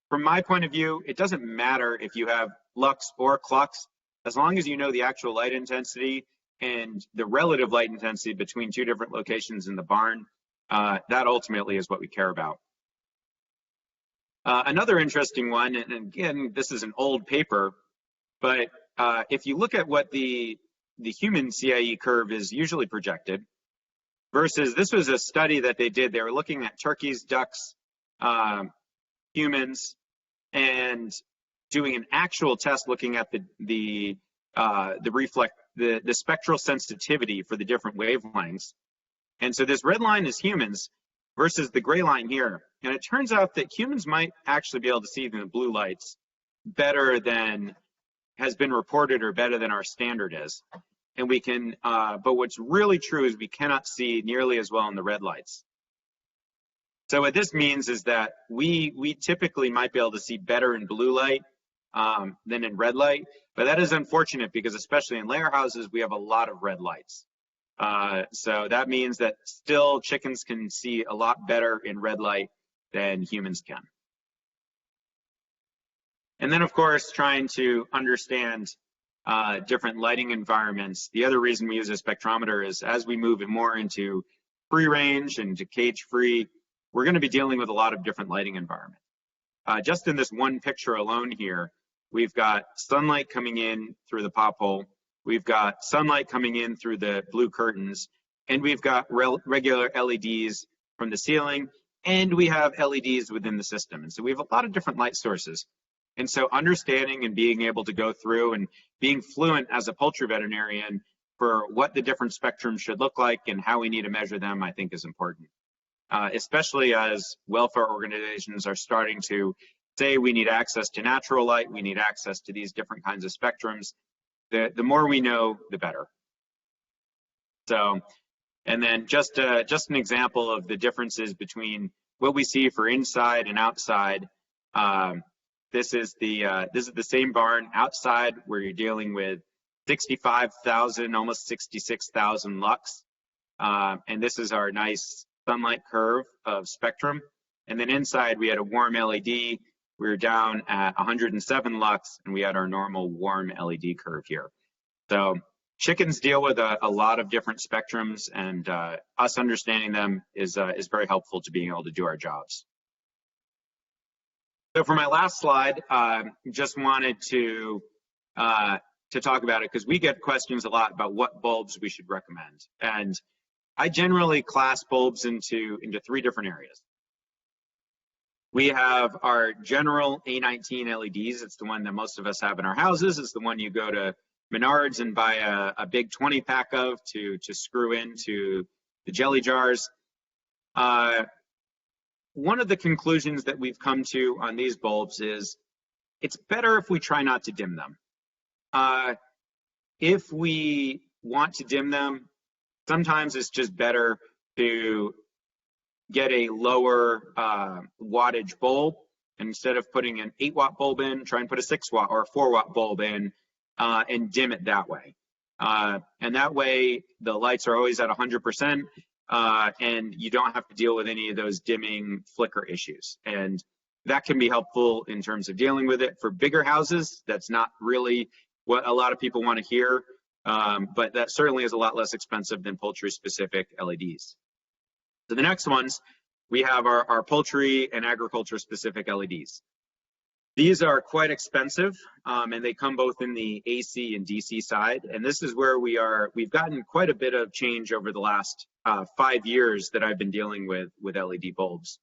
from my point of view, it doesn't matter if you have lux or clux, as long as you know the actual light intensity and the relative light intensity between two different locations in the barn. That ultimately is what we care about. Another interesting one, and again, this is an old paper, but if you look at what the human CIE curve is usually projected versus, this was a study that they did. They were looking at turkeys, ducks, humans, and doing an actual test looking at the spectral sensitivity for the different wavelengths. And so this red line is humans versus the gray line here. And it turns out that humans might actually be able to see the blue lights better than has been reported, or better than our standard is. And we can, but what's really true is we cannot see nearly as well in the red lights. So what this means is that we typically might be able to see better in blue light than in red light, but that is unfortunate, because especially in layer houses, we have a lot of red lights. So that means that still chickens can see a lot better in red light than humans can. And then, of course, trying to understand different lighting environments. The other reason we use a spectrometer is as we move more into free range and to cage free, we're going to be dealing with a lot of different lighting environments. just in this one picture alone here, we've got sunlight coming in through the pophole, we've got sunlight coming in through the blue curtains, and we've got regular LEDs from the ceiling, and we have LEDs within the system. And so we have a lot of different light sources. And so understanding and being able to go through and being fluent as a poultry veterinarian for what the different spectrums should look like and how we need to measure them, I think is important. Especially as welfare organizations are starting to say we need access to natural light, we need access to these different kinds of spectrums. The more we know, the better. So, and then just an example of the differences between what we see for inside and outside. This is the same barn outside where you're dealing with 65,000, almost 66,000 lux. And this is our nice sunlight curve of spectrum. And then inside we had a warm LED. We were down at 107 lux, and we had our normal warm LED curve here. So chickens deal with a lot of different spectrums, and us understanding them is very helpful to being able to do our jobs. So for my last slide, just wanted to talk about it because we get questions a lot about what bulbs we should recommend. And I generally class bulbs into 3 different areas. We have our general A19 LEDs. It's the one that most of us have in our houses. It's the one you go to Menards and buy a big 20 pack of to screw into the jelly jars. One of the conclusions that we've come to on these bulbs is it's better if we try not to dim them. If we want to dim them, sometimes it's just better to get a lower wattage bulb. And instead of putting an 8-watt bulb in, try and put a 6-watt or a 4-watt bulb in and dim it that way. And that way, the lights are always at 100%, and you don't have to deal with any of those dimming flicker issues. And that can be helpful in terms of dealing with it. For bigger houses, that's not really what a lot of people want to hear, but that certainly is a lot less expensive than poultry-specific LEDs. So the next ones, we have our poultry and agriculture-specific LEDs. These are quite expensive, and they come both in the AC and DC side. And this is where we've gotten quite a bit of change over the last 5 years that I've been dealing with LED bulbs.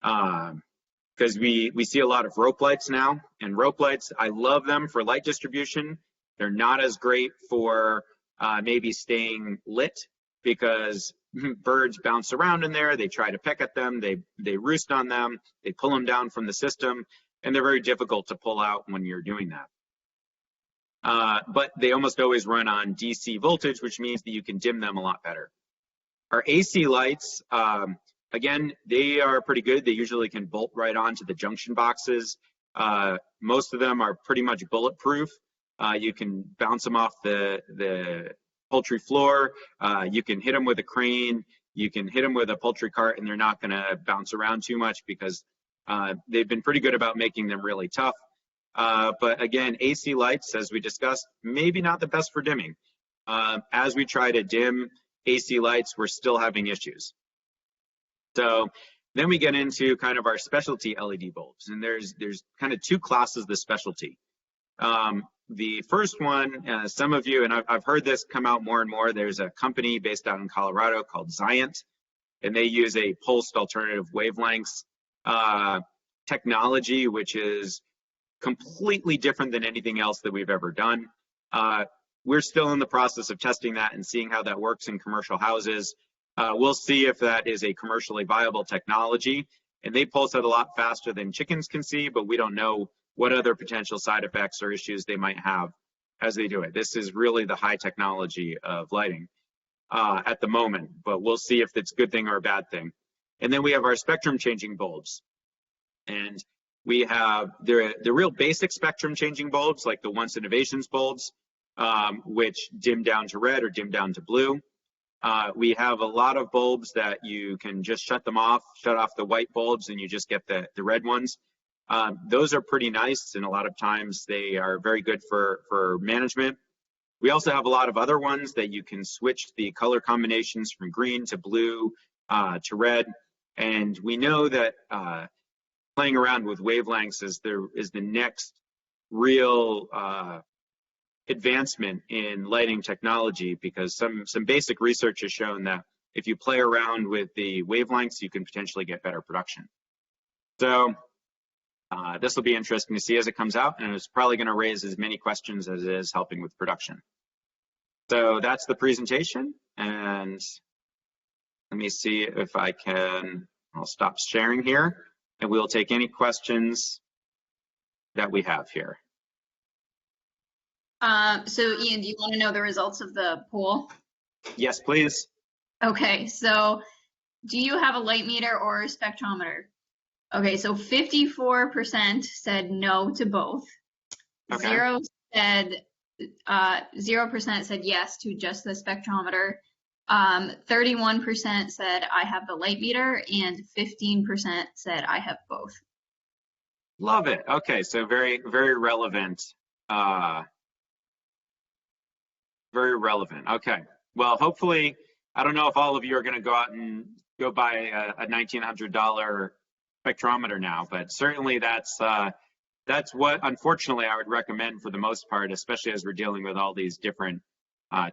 Because we see a lot of rope lights now, and rope lights, I love them for light distribution. They're not as great for maybe staying lit because birds bounce around in there, they try to peck at them, they roost on them, they pull them down from the system, and they're very difficult to pull out when you're doing that. But they almost always run on DC voltage, which means that you can dim them a lot better. Our AC lights, again, they are pretty good. They usually can bolt right onto the junction boxes. Most of them are pretty much bulletproof. You can bounce them off the poultry floor. You can hit them with a crane. You can hit them with a poultry cart, and they're not going to bounce around too much because they've been pretty good about making them really tough. But again, AC lights, as we discussed, maybe not the best for dimming. As we try to dim AC lights, we're still having issues. So then we get into kind of our specialty LED bulbs, and there's kind of 2 classes of the specialty. The first one, some of you, and I've heard this come out more and more, there's a company based out in Colorado called Xiant, and they use a pulsed alternative wavelengths technology, which is completely different than anything else that we've ever done. We're still in the process of testing that and seeing how that works in commercial houses. We'll see if that is a commercially viable technology, and they pulse out a lot faster than chickens can see, but we don't know what other potential side effects or issues they might have as they do it. This is really the high technology of lighting at the moment, but we'll see if it's a good thing or a bad thing. And then we have our spectrum changing bulbs. And we have the real basic spectrum changing bulbs, like the Once Innovations bulbs, which dim down to red or dim down to blue. We have a lot of bulbs that you can just shut off the white bulbs, and you just get the red ones. Those are pretty nice, and a lot of times they are very good for management. We also have a lot of other ones that you can switch the color combinations from green to blue to red. And we know that playing around with wavelengths is the next real advancement in lighting technology, because some basic research has shown that if you play around with the wavelengths, you can potentially get better production. So this will be interesting to see as it comes out, and it's probably going to raise as many questions as it is helping with production. So that's the presentation, and let me see if I can, I'll stop sharing here, and we'll take any questions that we have here. So Ian, do you want to know the results of the poll? Yes, please. Okay, so do you have a light meter or a spectrometer? Okay, so 54% said no to both. Okay. 0% said yes to just the spectrometer. 31% said I have the light meter, and 15% said I have both. Love it. Okay, so very, very relevant. Very relevant. Okay. Well, hopefully, I don't know if all of you are going to go out and go buy a $1,900 spectrometer now, but certainly that's what, unfortunately, I would recommend for the most part, especially as we're dealing with all these different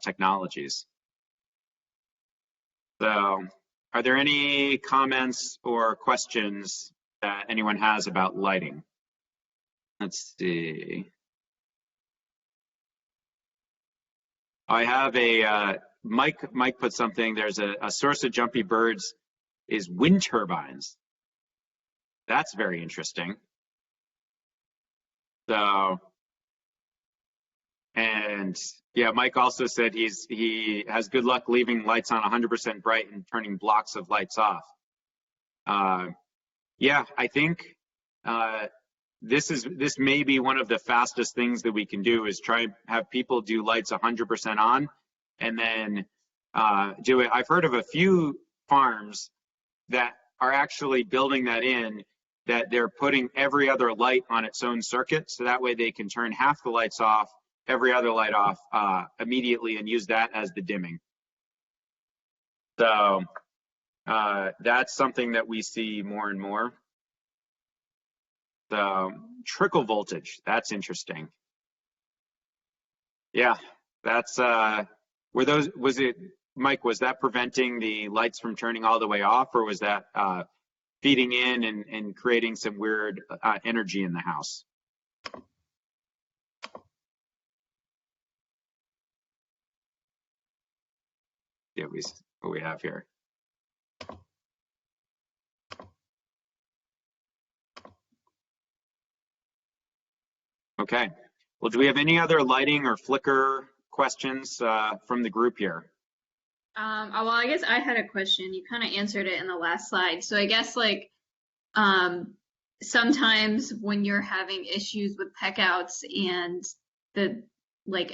technologies. So, are there any comments or questions that anyone has about lighting? Let's see. I have a Mike put something. There's a source of jumpy birds is wind turbines. That's very interesting. So, and yeah, Mike also said he has good luck leaving lights on 100% bright and turning blocks of lights off. Yeah, I think this may be one of the fastest things that we can do, is try and have people do lights 100% on and then do it. I've heard of a few farms that are actually building that in, that they're putting every other light on its own circuit, so that way they can turn half the lights off, every other light off immediately, and use that as the dimming. So that's something that we see more and more. The trickle voltage, that's interesting. Yeah, that's was it, Mike, was that preventing the lights from turning all the way off, or was that feeding in and creating some weird energy in the house? Yeah, what we have here. Okay. Well, do we have any other lighting or flicker questions from the group here? Well, I guess I had a question. You kind of answered it in the last slide. So I guess like sometimes when you're having issues with peckouts and the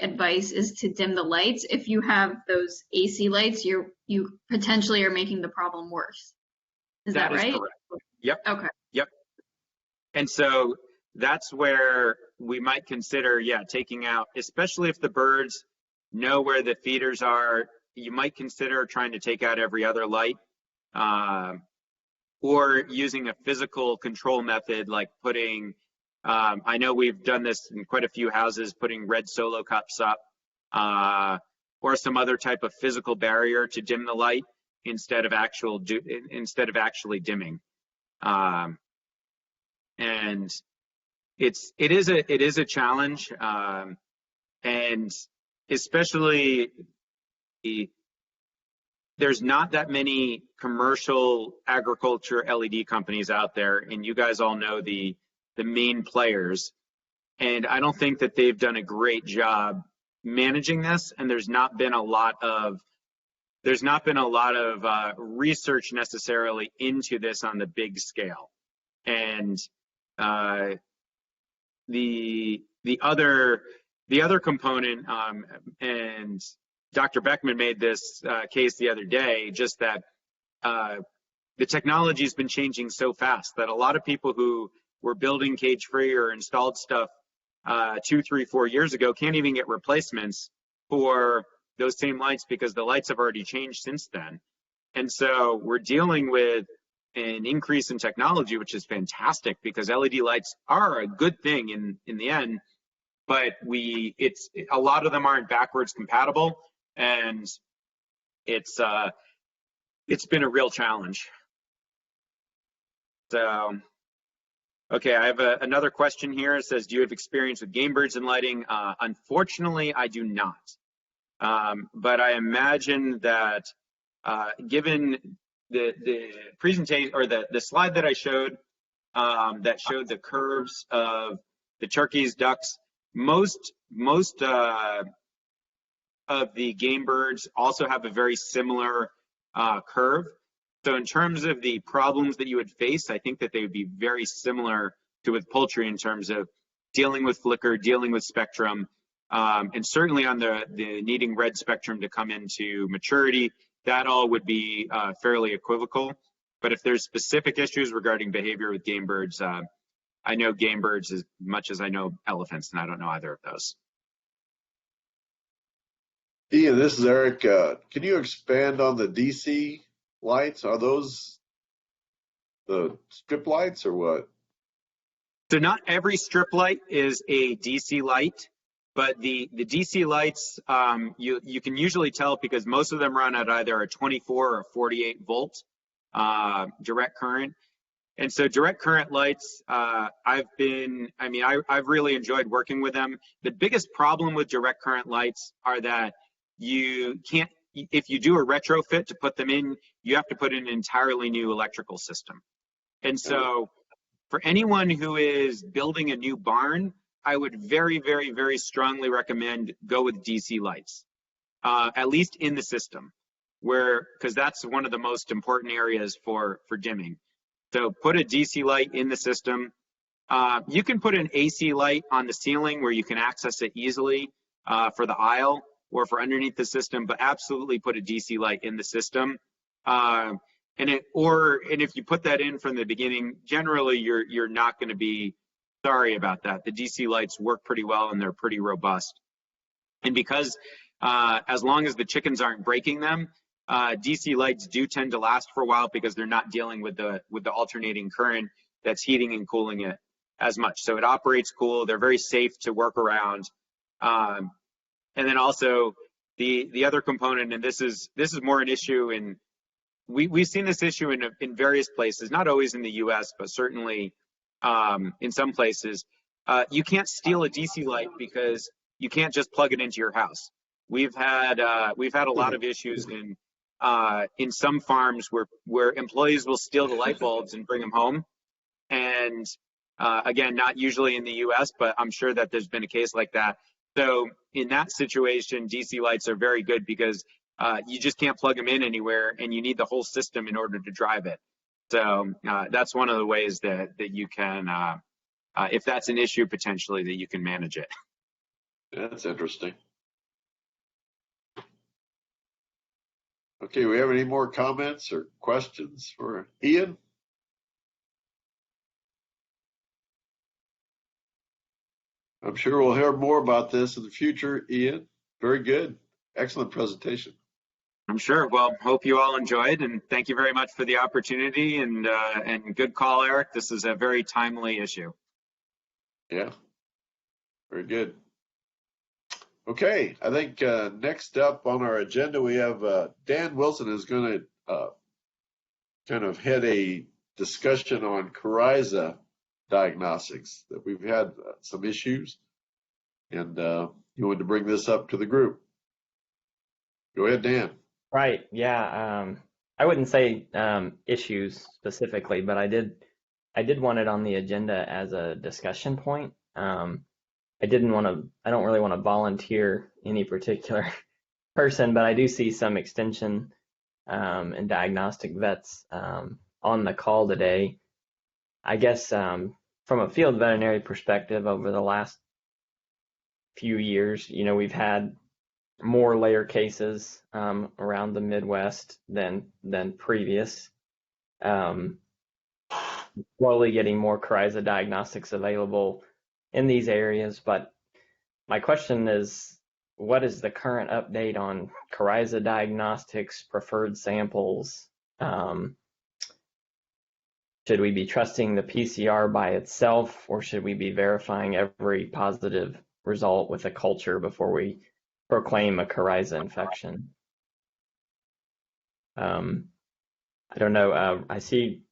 advice is to dim the lights, if you have those AC lights, you potentially are making the problem worse. Is that right? Correct. Yep. Okay. Yep. And so that's where we might consider, taking out, especially if the birds know where the feeders are, you might consider trying to take out every other light, or using a physical control method, like putting, I know we've done this in quite a few houses, putting red solo cups up, or some other type of physical barrier to dim the light instead of actually dimming. And it is a challenge, and especially there's not that many commercial agriculture LED companies out there, and you guys all know the main players, and I don't think that they've done a great job managing this, and there's not been a lot of research necessarily into this on the big scale. And the other component, and Dr. Beckman made this case the other day, just that the technology has been changing so fast that a lot of people who were building cage-free or installed stuff 2, 3, 4 years ago can't even get replacements for those same lights, because the lights have already changed since then. And so we're dealing with an increase in technology, which is fantastic because LED lights are a good thing in the end, but a lot of them aren't backwards compatible, and it's been a real challenge. So, okay, I have another question here. It says, do you have experience with game birds and lighting? Unfortunately, I do not. But I imagine that given the presentation or the slide that I showed that showed the curves of the turkeys, ducks, most of the game birds also have a very similar curve. So in terms of the problems that you would face, I think that they would be very similar to with poultry in terms of dealing with flicker, dealing with spectrum, and certainly on the needing red spectrum to come into maturity, that all would be fairly equivocal. But if there's specific issues regarding behavior with game birds, I know game birds as much as I know elephants, and I don't know either of those. Ian, this is Eric. Can you expand on the DC lights? Are those the strip lights or what? So not every strip light is a DC light, but the DC lights, you can usually tell because most of them run at either a 24 or 48 volt direct current. And so direct current lights, I've really enjoyed working with them. The biggest problem with direct current lights are that you can't, if you do a retrofit to put them in, you have to put in an entirely new electrical system. And so for anyone who is building a new barn, I would very, very, very strongly recommend go with DC lights, at least in the system, because that's one of the most important areas for dimming. So put a DC light in the system. You can put an AC light on the ceiling where you can access it easily for the aisle or for underneath the system, but absolutely put a DC light in the system. And if you put that in from the beginning, generally you're not going to be sorry about that. The DC lights work pretty well and they're pretty robust. And because as long as the chickens aren't breaking them, DC lights do tend to last for a while because they're not dealing with the alternating current that's heating and cooling it as much. So it operates cool. They're very safe to work around. And then also the other component, and this is more an issue in, we've seen this issue in various places, not always in the US, but certainly in some places. You can't steal a DC light because you can't just plug it into your house. We've had a lot of issues in some farms where employees will steal the light bulbs and bring them home. And again, not usually in the US, but I'm sure that there's been a case like that. So in that situation, DC lights are very good because you just can't plug them in anywhere and you need the whole system in order to drive it. So that's one of the ways that you can, if that's an issue potentially, that you can manage it. That's interesting. Okay, we have any more comments or questions for Ian? I'm sure we'll hear more about this in the future, Ian. Very good. Excellent presentation. I'm sure. Well, hope you all enjoyed, and thank you very much for the opportunity, and good call, Eric. This is a very timely issue. Yeah, very good. Okay, I think next up on our agenda, we have Dan Wilson is going to kind of head a discussion on Coryza diagnostics, that we've had some issues, and you wanted to bring this up to the group. Go ahead, Dan. Right. Yeah. I wouldn't say issues specifically, but I did want it on the agenda as a discussion point. I don't really want to volunteer any particular person, but I do see some extension and diagnostic vets on the call today. I guess from a field veterinary perspective, over the last few years, we've had more layer cases around the Midwest than previous. Slowly getting more Coryza diagnostics available in these areas, but my question is, what is the current update on Coryza diagnostics, preferred samples? should we be trusting the PCR by itself, or should we be verifying every positive result with a culture before we proclaim a coryza infection? I don't know. I see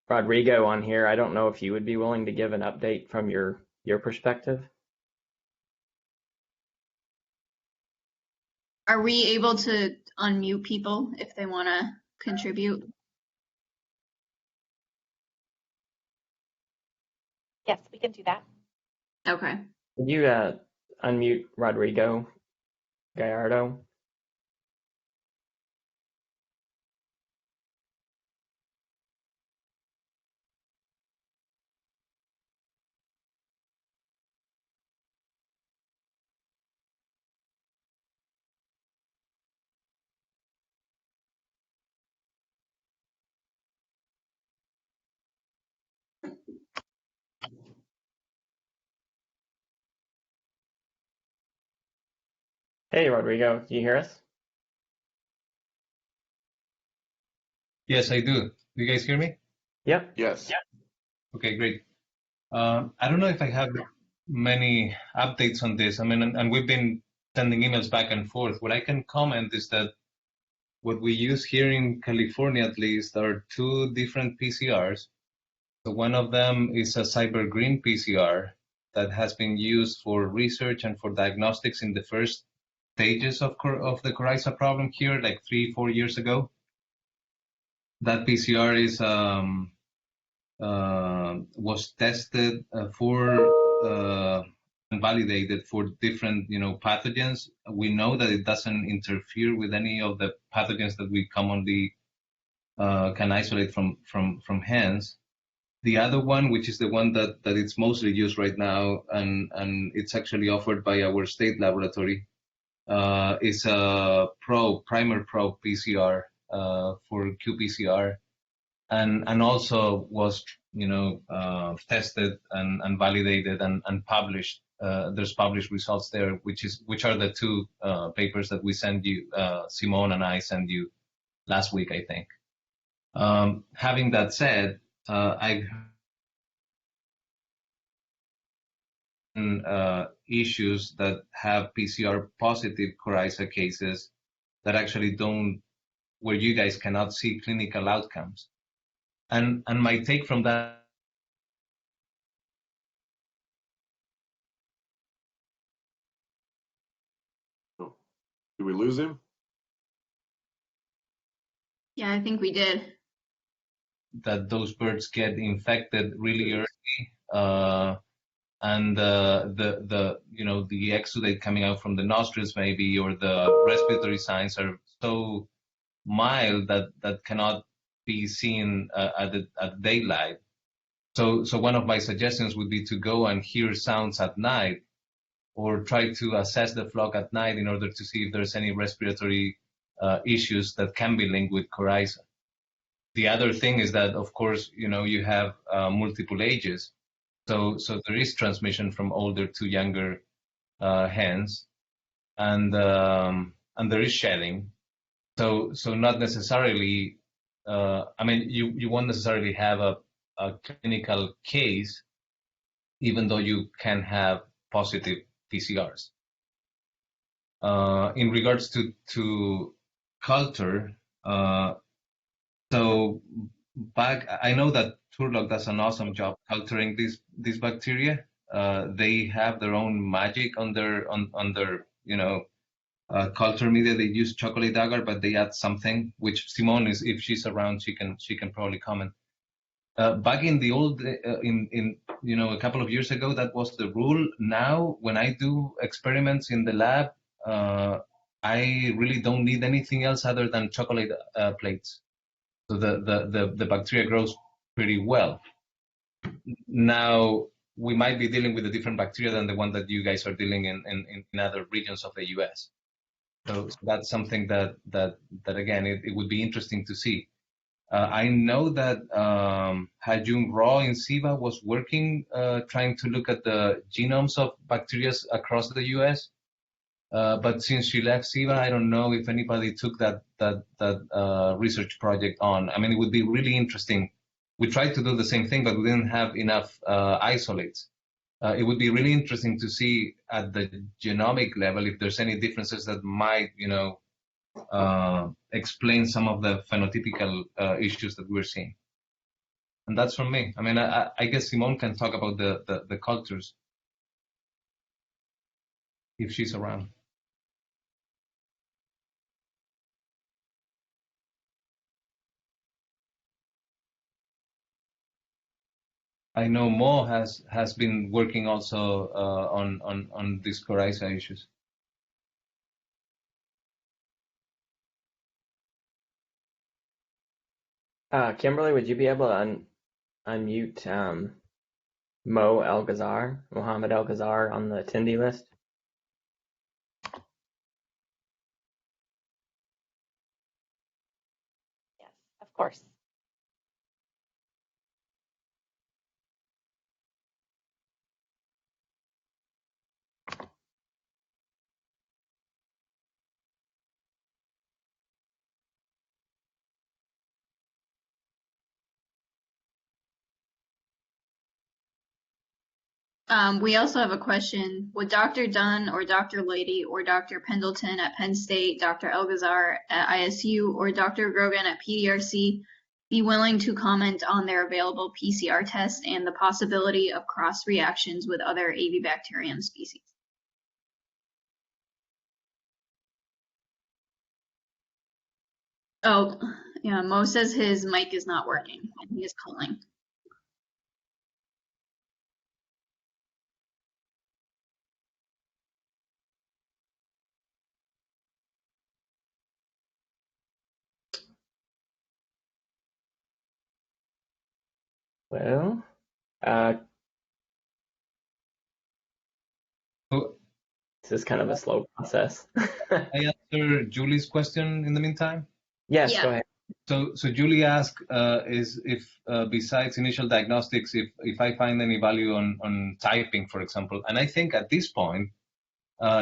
Rodrigo on here. I don't know if you would be willing to give an update from your perspective. Are we able to unmute people if they want to contribute? Yes, we can do that. Okay. Could you unmute Rodrigo Gallardo? Hey, Rodrigo, do you hear us? Yes, I do. Do you guys hear me? Yep. Yes. Okay, great. I don't know if I have many updates on this. I mean, and we've been sending emails back and forth. What I can comment is that what we use here in California, at least, are two different PCRs. So one of them is a cyber green PCR that has been used for research and for diagnostics in the first stages of the coryza problem here, like 3-4 years ago. That PCR is was tested and validated for different, pathogens. We know that it doesn't interfere with any of the pathogens that we commonly can isolate from hands. The other one, which is the one that it's mostly used right now, and it's actually offered by our state laboratory, is a primer probe PCR for qPCR. And also was tested and validated and published. There's published results there, which are the two papers that we send you, Simone and I send you last week, I think. Having that said, I've issues that have PCR positive coryza cases that actually where you guys cannot see clinical outcomes. And my take from that. Did we lose him? Yeah, I think we did. That those birds get infected really early, and the exudate coming out from the nostrils maybe, or the respiratory signs are so mild that cannot be seen at daylight. So one of my suggestions would be to go and hear sounds at night, or try to assess the flock at night in order to see if there's any respiratory issues that can be linked with coryza. The other thing is that, of course, you have multiple ages, so there is transmission from older to younger hens, and there is shedding. So not necessarily. I mean, you won't necessarily have a clinical case, even though you can have positive PCRs. In regards to culture, so I know that Turlock does an awesome job culturing these bacteria. They have their own magic on their culture media. They use chocolate agar, but they add something, which Simone is, if she's around, she can probably comment. Back in the old, a couple of years ago, that was the rule. Now, when I do experiments in the lab, I really don't need anything else other than chocolate plates. So the bacteria grows pretty well. Now, we might be dealing with a different bacteria than the one that you guys are dealing in other regions of the US. So that's something that again, it would be interesting to see. I know that Hajun Raw in SIVA was working, trying to look at the genomes of bacteria across the US. But since she left SIVA, I don't know if anybody took that research project on. I mean, it would be really interesting we tried to do the same thing, but we didn't have enough isolates. It would be really interesting to see at the genomic level if there's any differences that might, explain some of the phenotypical issues that we're seeing. And that's from me. I mean, I guess Simone can talk about the cultures if she's around. I know Mo has been working also on these coryza issues. Kimberly, would you be able to unmute Mohammed El-Ghazar on the attendee list? Yes, of course. We also have a question. Would Dr. Dunn or Dr. Lady or Dr. Pendleton at Penn State, Dr. El-Ghazar at ISU, or Dr. Grogan at PDRC be willing to comment on their available PCR tests and the possibility of cross reactions with other Avibacterium species? Oh, yeah, Mo says his mic is not working and he is calling. Well, So this is kind of a slow process. I answer Julie's question in the meantime. Yes, Yeah. go ahead. So Julie asked is if besides initial diagnostics, if I find any value on typing, for example, and I think at this point,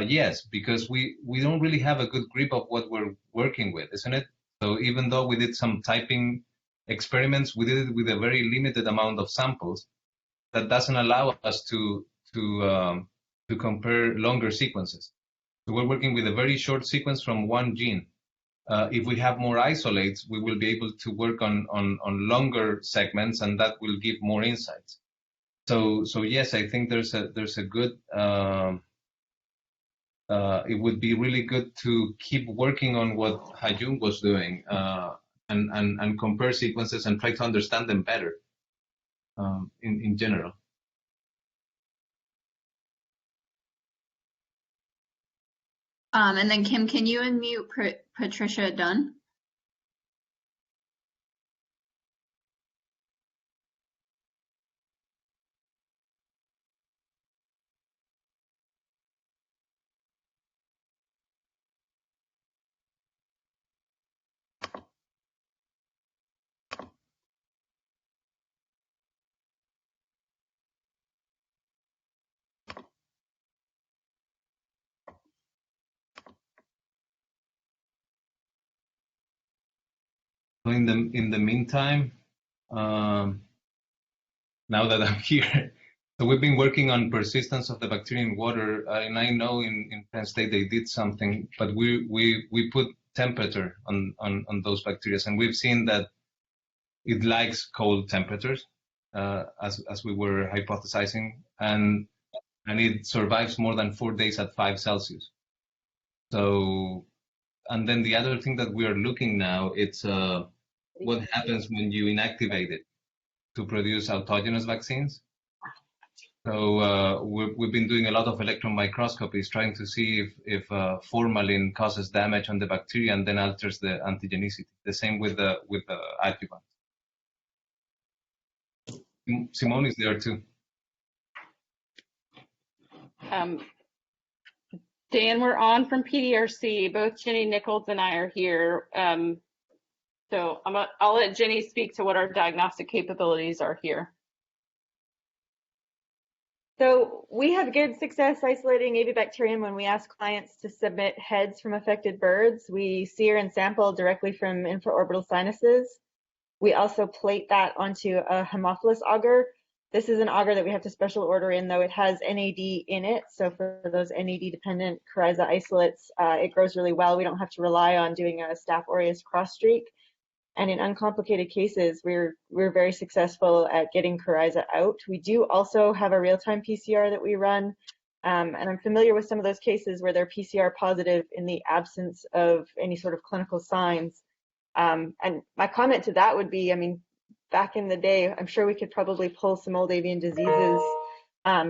yes, because we don't really have a good grip of what we're working with, isn't it? So even though we did some typing experiments, we did it with a very limited amount of samples. That doesn't allow us to compare longer sequences. So we're working with a very short sequence from one gene. If we have more isolates, we will be able to work on longer segments, and that will give more insights. So yes, I think there's a good. It would be really good to keep working on what Hajun was doing and compare sequences and try to understand them better in general. And then Kim, can you unmute Patricia Dunn? So in the meantime, now that I'm here, so we've been working on persistence of the bacteria in water, and I know in Penn State they did something, but we put temperature on those bacteria, and we've seen that it likes cold temperatures, as we were hypothesizing, and it survives more than 4 days at 5 Celsius. So, and then the other thing that we are looking now, it's what happens when you inactivate it to produce autogenous vaccines. So we've been doing a lot of electron microscopies trying to see if formalin causes damage on the bacteria and then alters the antigenicity. The same with the adjuvant. Simone is there too. Dan, we're on from PDRC. Both Jenny Nichols and I are here. So I'll let Jenny speak to what our diagnostic capabilities are here. So we have good success isolating Avibacterium when we ask clients to submit heads from affected birds. We sear and sample directly from infraorbital sinuses. We also plate that onto a Haemophilus agar. This is an agar that we have to special order in, though it has NAD in it. So for those NAD-dependent coryza isolates, it grows really well. We don't have to rely on doing a Staph aureus cross streak. And in uncomplicated cases, we're very successful at getting coryza out. We do also have a real-time PCR that we run, and I'm familiar with some of those cases where they're PCR positive in the absence of any sort of clinical signs. And my comment to that would be, I mean, back in the day, I'm sure we could probably pull some old avian diseases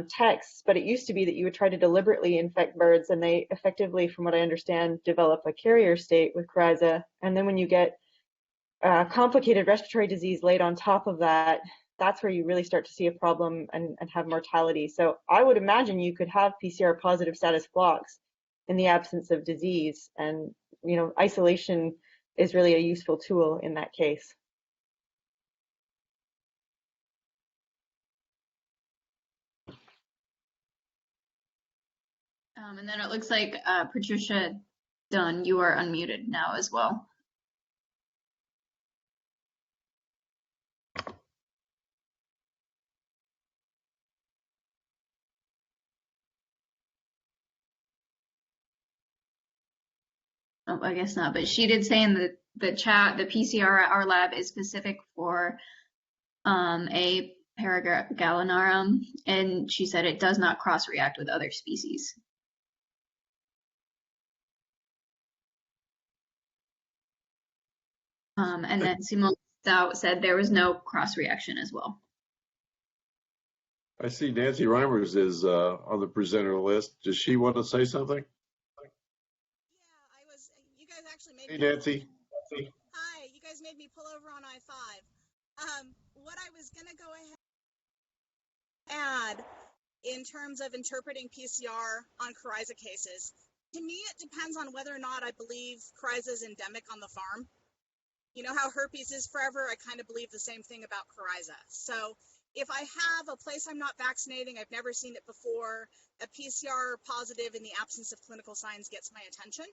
texts, but it used to be that you would try to deliberately infect birds, and they effectively, from what I understand, develop a carrier state with coryza. And then when you get complicated respiratory disease laid on top of that, that's where you really start to see a problem and have mortality. So I would imagine you could have PCR positive status flocks in the absence of disease, and isolation is really a useful tool in that case. And then it looks like Patricia Dunn, you are unmuted now as well. Oh, I guess not, but she did say in the chat, the PCR at our lab is specific for A. paragallinarum, and she said it does not cross-react with other species. And then Simone Stout said there was no cross-reaction as well. I see Nancy Reimers is on the presenter list. Does she want to say something? You guys actually made Hey, me. Nancy. Hi, you guys made me pull over on I-5. What I was going to go ahead and add in terms of interpreting PCR on coryza cases, to me, it depends on whether or not I believe coryza is endemic on the farm. You know how herpes is forever? I kind of believe the same thing about coryza. So if I have a place I'm not vaccinating, I've never seen it before, a PCR positive in the absence of clinical signs gets my attention.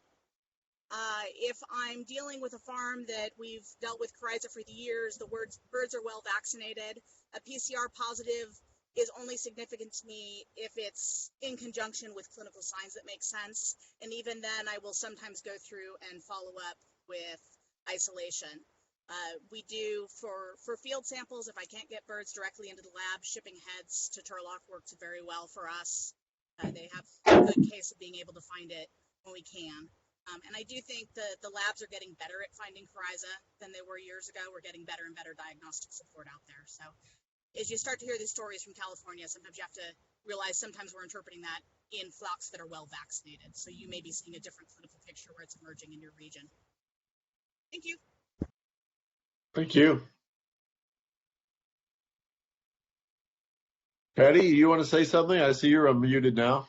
If I'm dealing with a farm that we've dealt with coryza for the years, the birds are well vaccinated, a PCR positive is only significant to me if it's in conjunction with clinical signs that make sense. And even then, I will sometimes go through and follow up with isolation. We do for field samples, if I can't get birds directly into the lab, shipping heads to Turlock works very well for us. They have a good case of being able to find it when we can. And I do think the labs are getting better at finding coryza than they were years ago. We're getting better and better diagnostic support out there. So as you start to hear these stories from California, sometimes you have to realize sometimes we're interpreting that in flocks that are well vaccinated. So you may be seeing a different clinical picture where it's emerging in your region. Thank you. Thank you. Patty, you want to say something? I see you're unmuted now.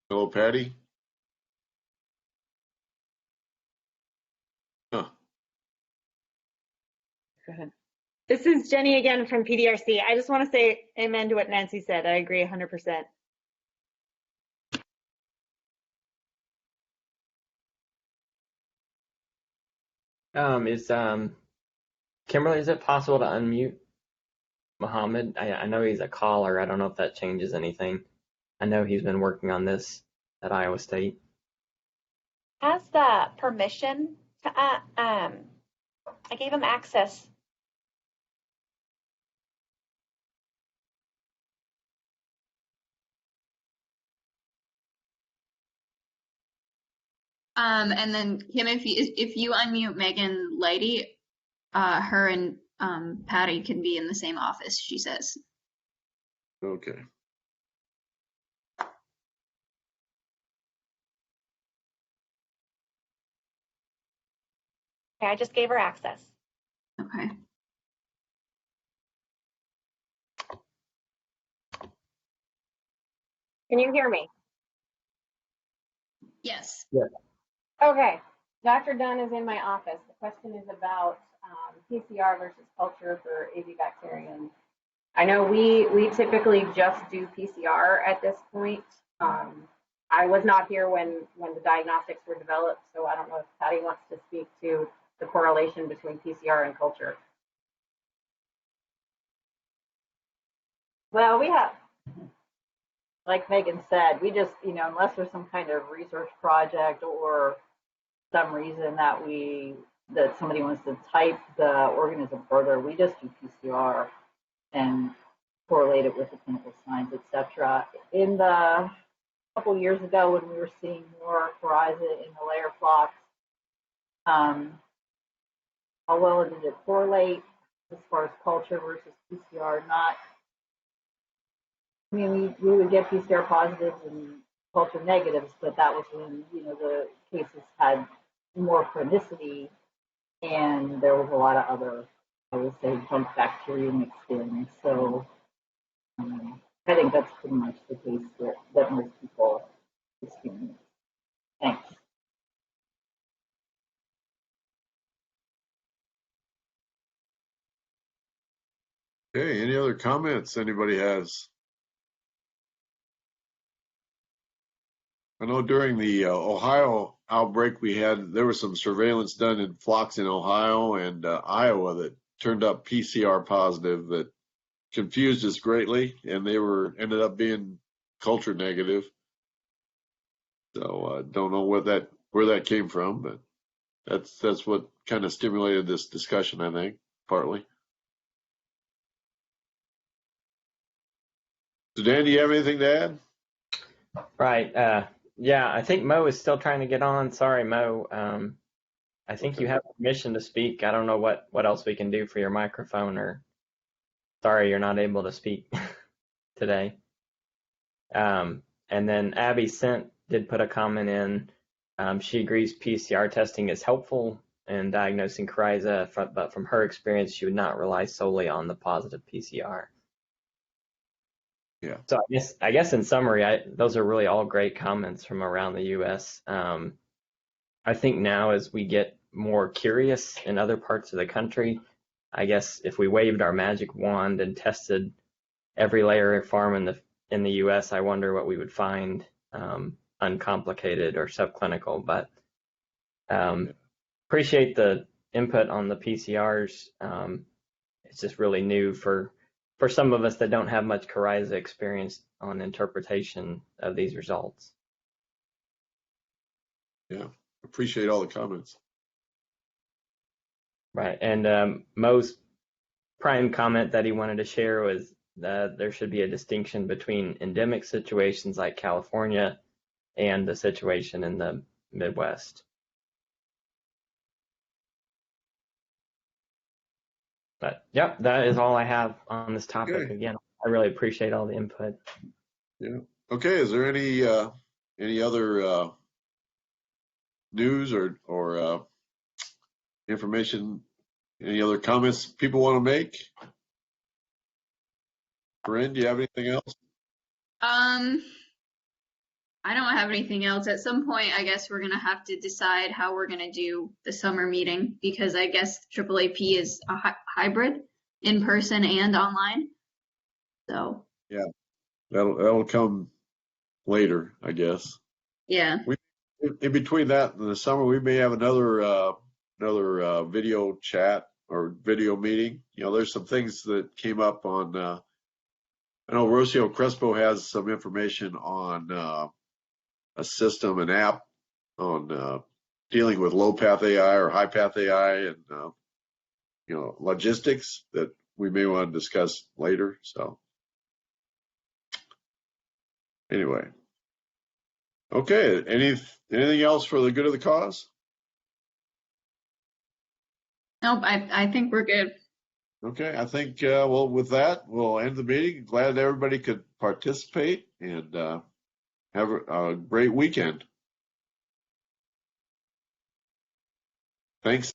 Hello, Patty. Huh. Go ahead. This is Jenny again from PDRC. I just want to say amen to what Nancy said. I agree 100%. Kimberly, is it possible to unmute Mohammed? I know he's a caller. I don't know if that changes anything. I know he's been working on this at Iowa State. Has the permission to, I gave him access. And then Kim, if you unmute Megan Leidy, her and Patty can be in the same office, she says. Okay. Okay, I just gave her access. Okay. Can you hear me? Yes. Yeah. Okay. Dr. Dunn is in my office. The question is about PCR versus culture for AV bacterium. I know we typically just do PCR at this point. I was not here when the diagnostics were developed, so I don't know if Patty wants to speak to the correlation between PCR and culture. Well, we have, like Megan said, we just, unless there's some kind of research project or some reason that somebody wants to type the organism further, we just do PCR and correlate it with the clinical signs, etc. In the couple years ago, when we were seeing more coryza in the layer flocks, how well did it correlate as far as culture versus PCR? Not. I mean, we would get PCR positives and culture negatives, but that was when the cases had more chronicity, and there was a lot of other, I would say, junk bacteria mixed in. So I think that's pretty much the case that most people experience. Thanks. Okay, any other comments anybody has? I know during the Ohio outbreak there was some surveillance done in flocks in Ohio and Iowa that turned up PCR positive that confused us greatly, and they ended up being culture negative. So don't know where that came from, but that's what kind of stimulated this discussion, I think, partly. So Dan, do you have anything to add? Right. Yeah, I think Mo is still trying to get on. Sorry, Mo. I think Okay. you have permission to speak. I don't know what else we can do for your microphone, or sorry you're not able to speak today. And then Abby did put a comment in. She agrees PCR testing is helpful in diagnosing coryza, but from her experience, she would not rely solely on the positive PCR. Yeah. So I guess in summary, those are really all great comments from around the U.S. I think now as we get more curious in other parts of the country, I guess if we waved our magic wand and tested every layer farm in the U.S., I wonder what we would find uncomplicated or subclinical. But appreciate the input on the PCRs. It's just really new for some of us that don't have much coryza experience on interpretation of these results. Yeah, appreciate all the comments. Right, and Mo's prime comment that he wanted to share was that there should be a distinction between endemic situations like California and the situation in the Midwest. But yep, that is all I have on this topic. Okay. Again, I really appreciate all the input. Yeah. Okay. Is there any other news or information? Any other comments people want to make? Corinne, do you have anything else? I don't have anything else. At some point, I guess we're gonna have to decide how we're gonna do the summer meeting, because I guess AAAP is a hybrid, in person and online. So Yeah, that'll come later, I guess. yeah. In between that and the summer, we may have another video chat or video meeting. There's some things that came up on. I know Rocio Crespo has some information on a system, an app on dealing with low path AI or high path AI, and logistics that we may want to discuss later. So anyway, okay. Anything else for the good of the cause? Nope, I think we're good. Okay, I think well, with that, we'll end the meeting. Glad everybody could participate, and have a great weekend. Thanks.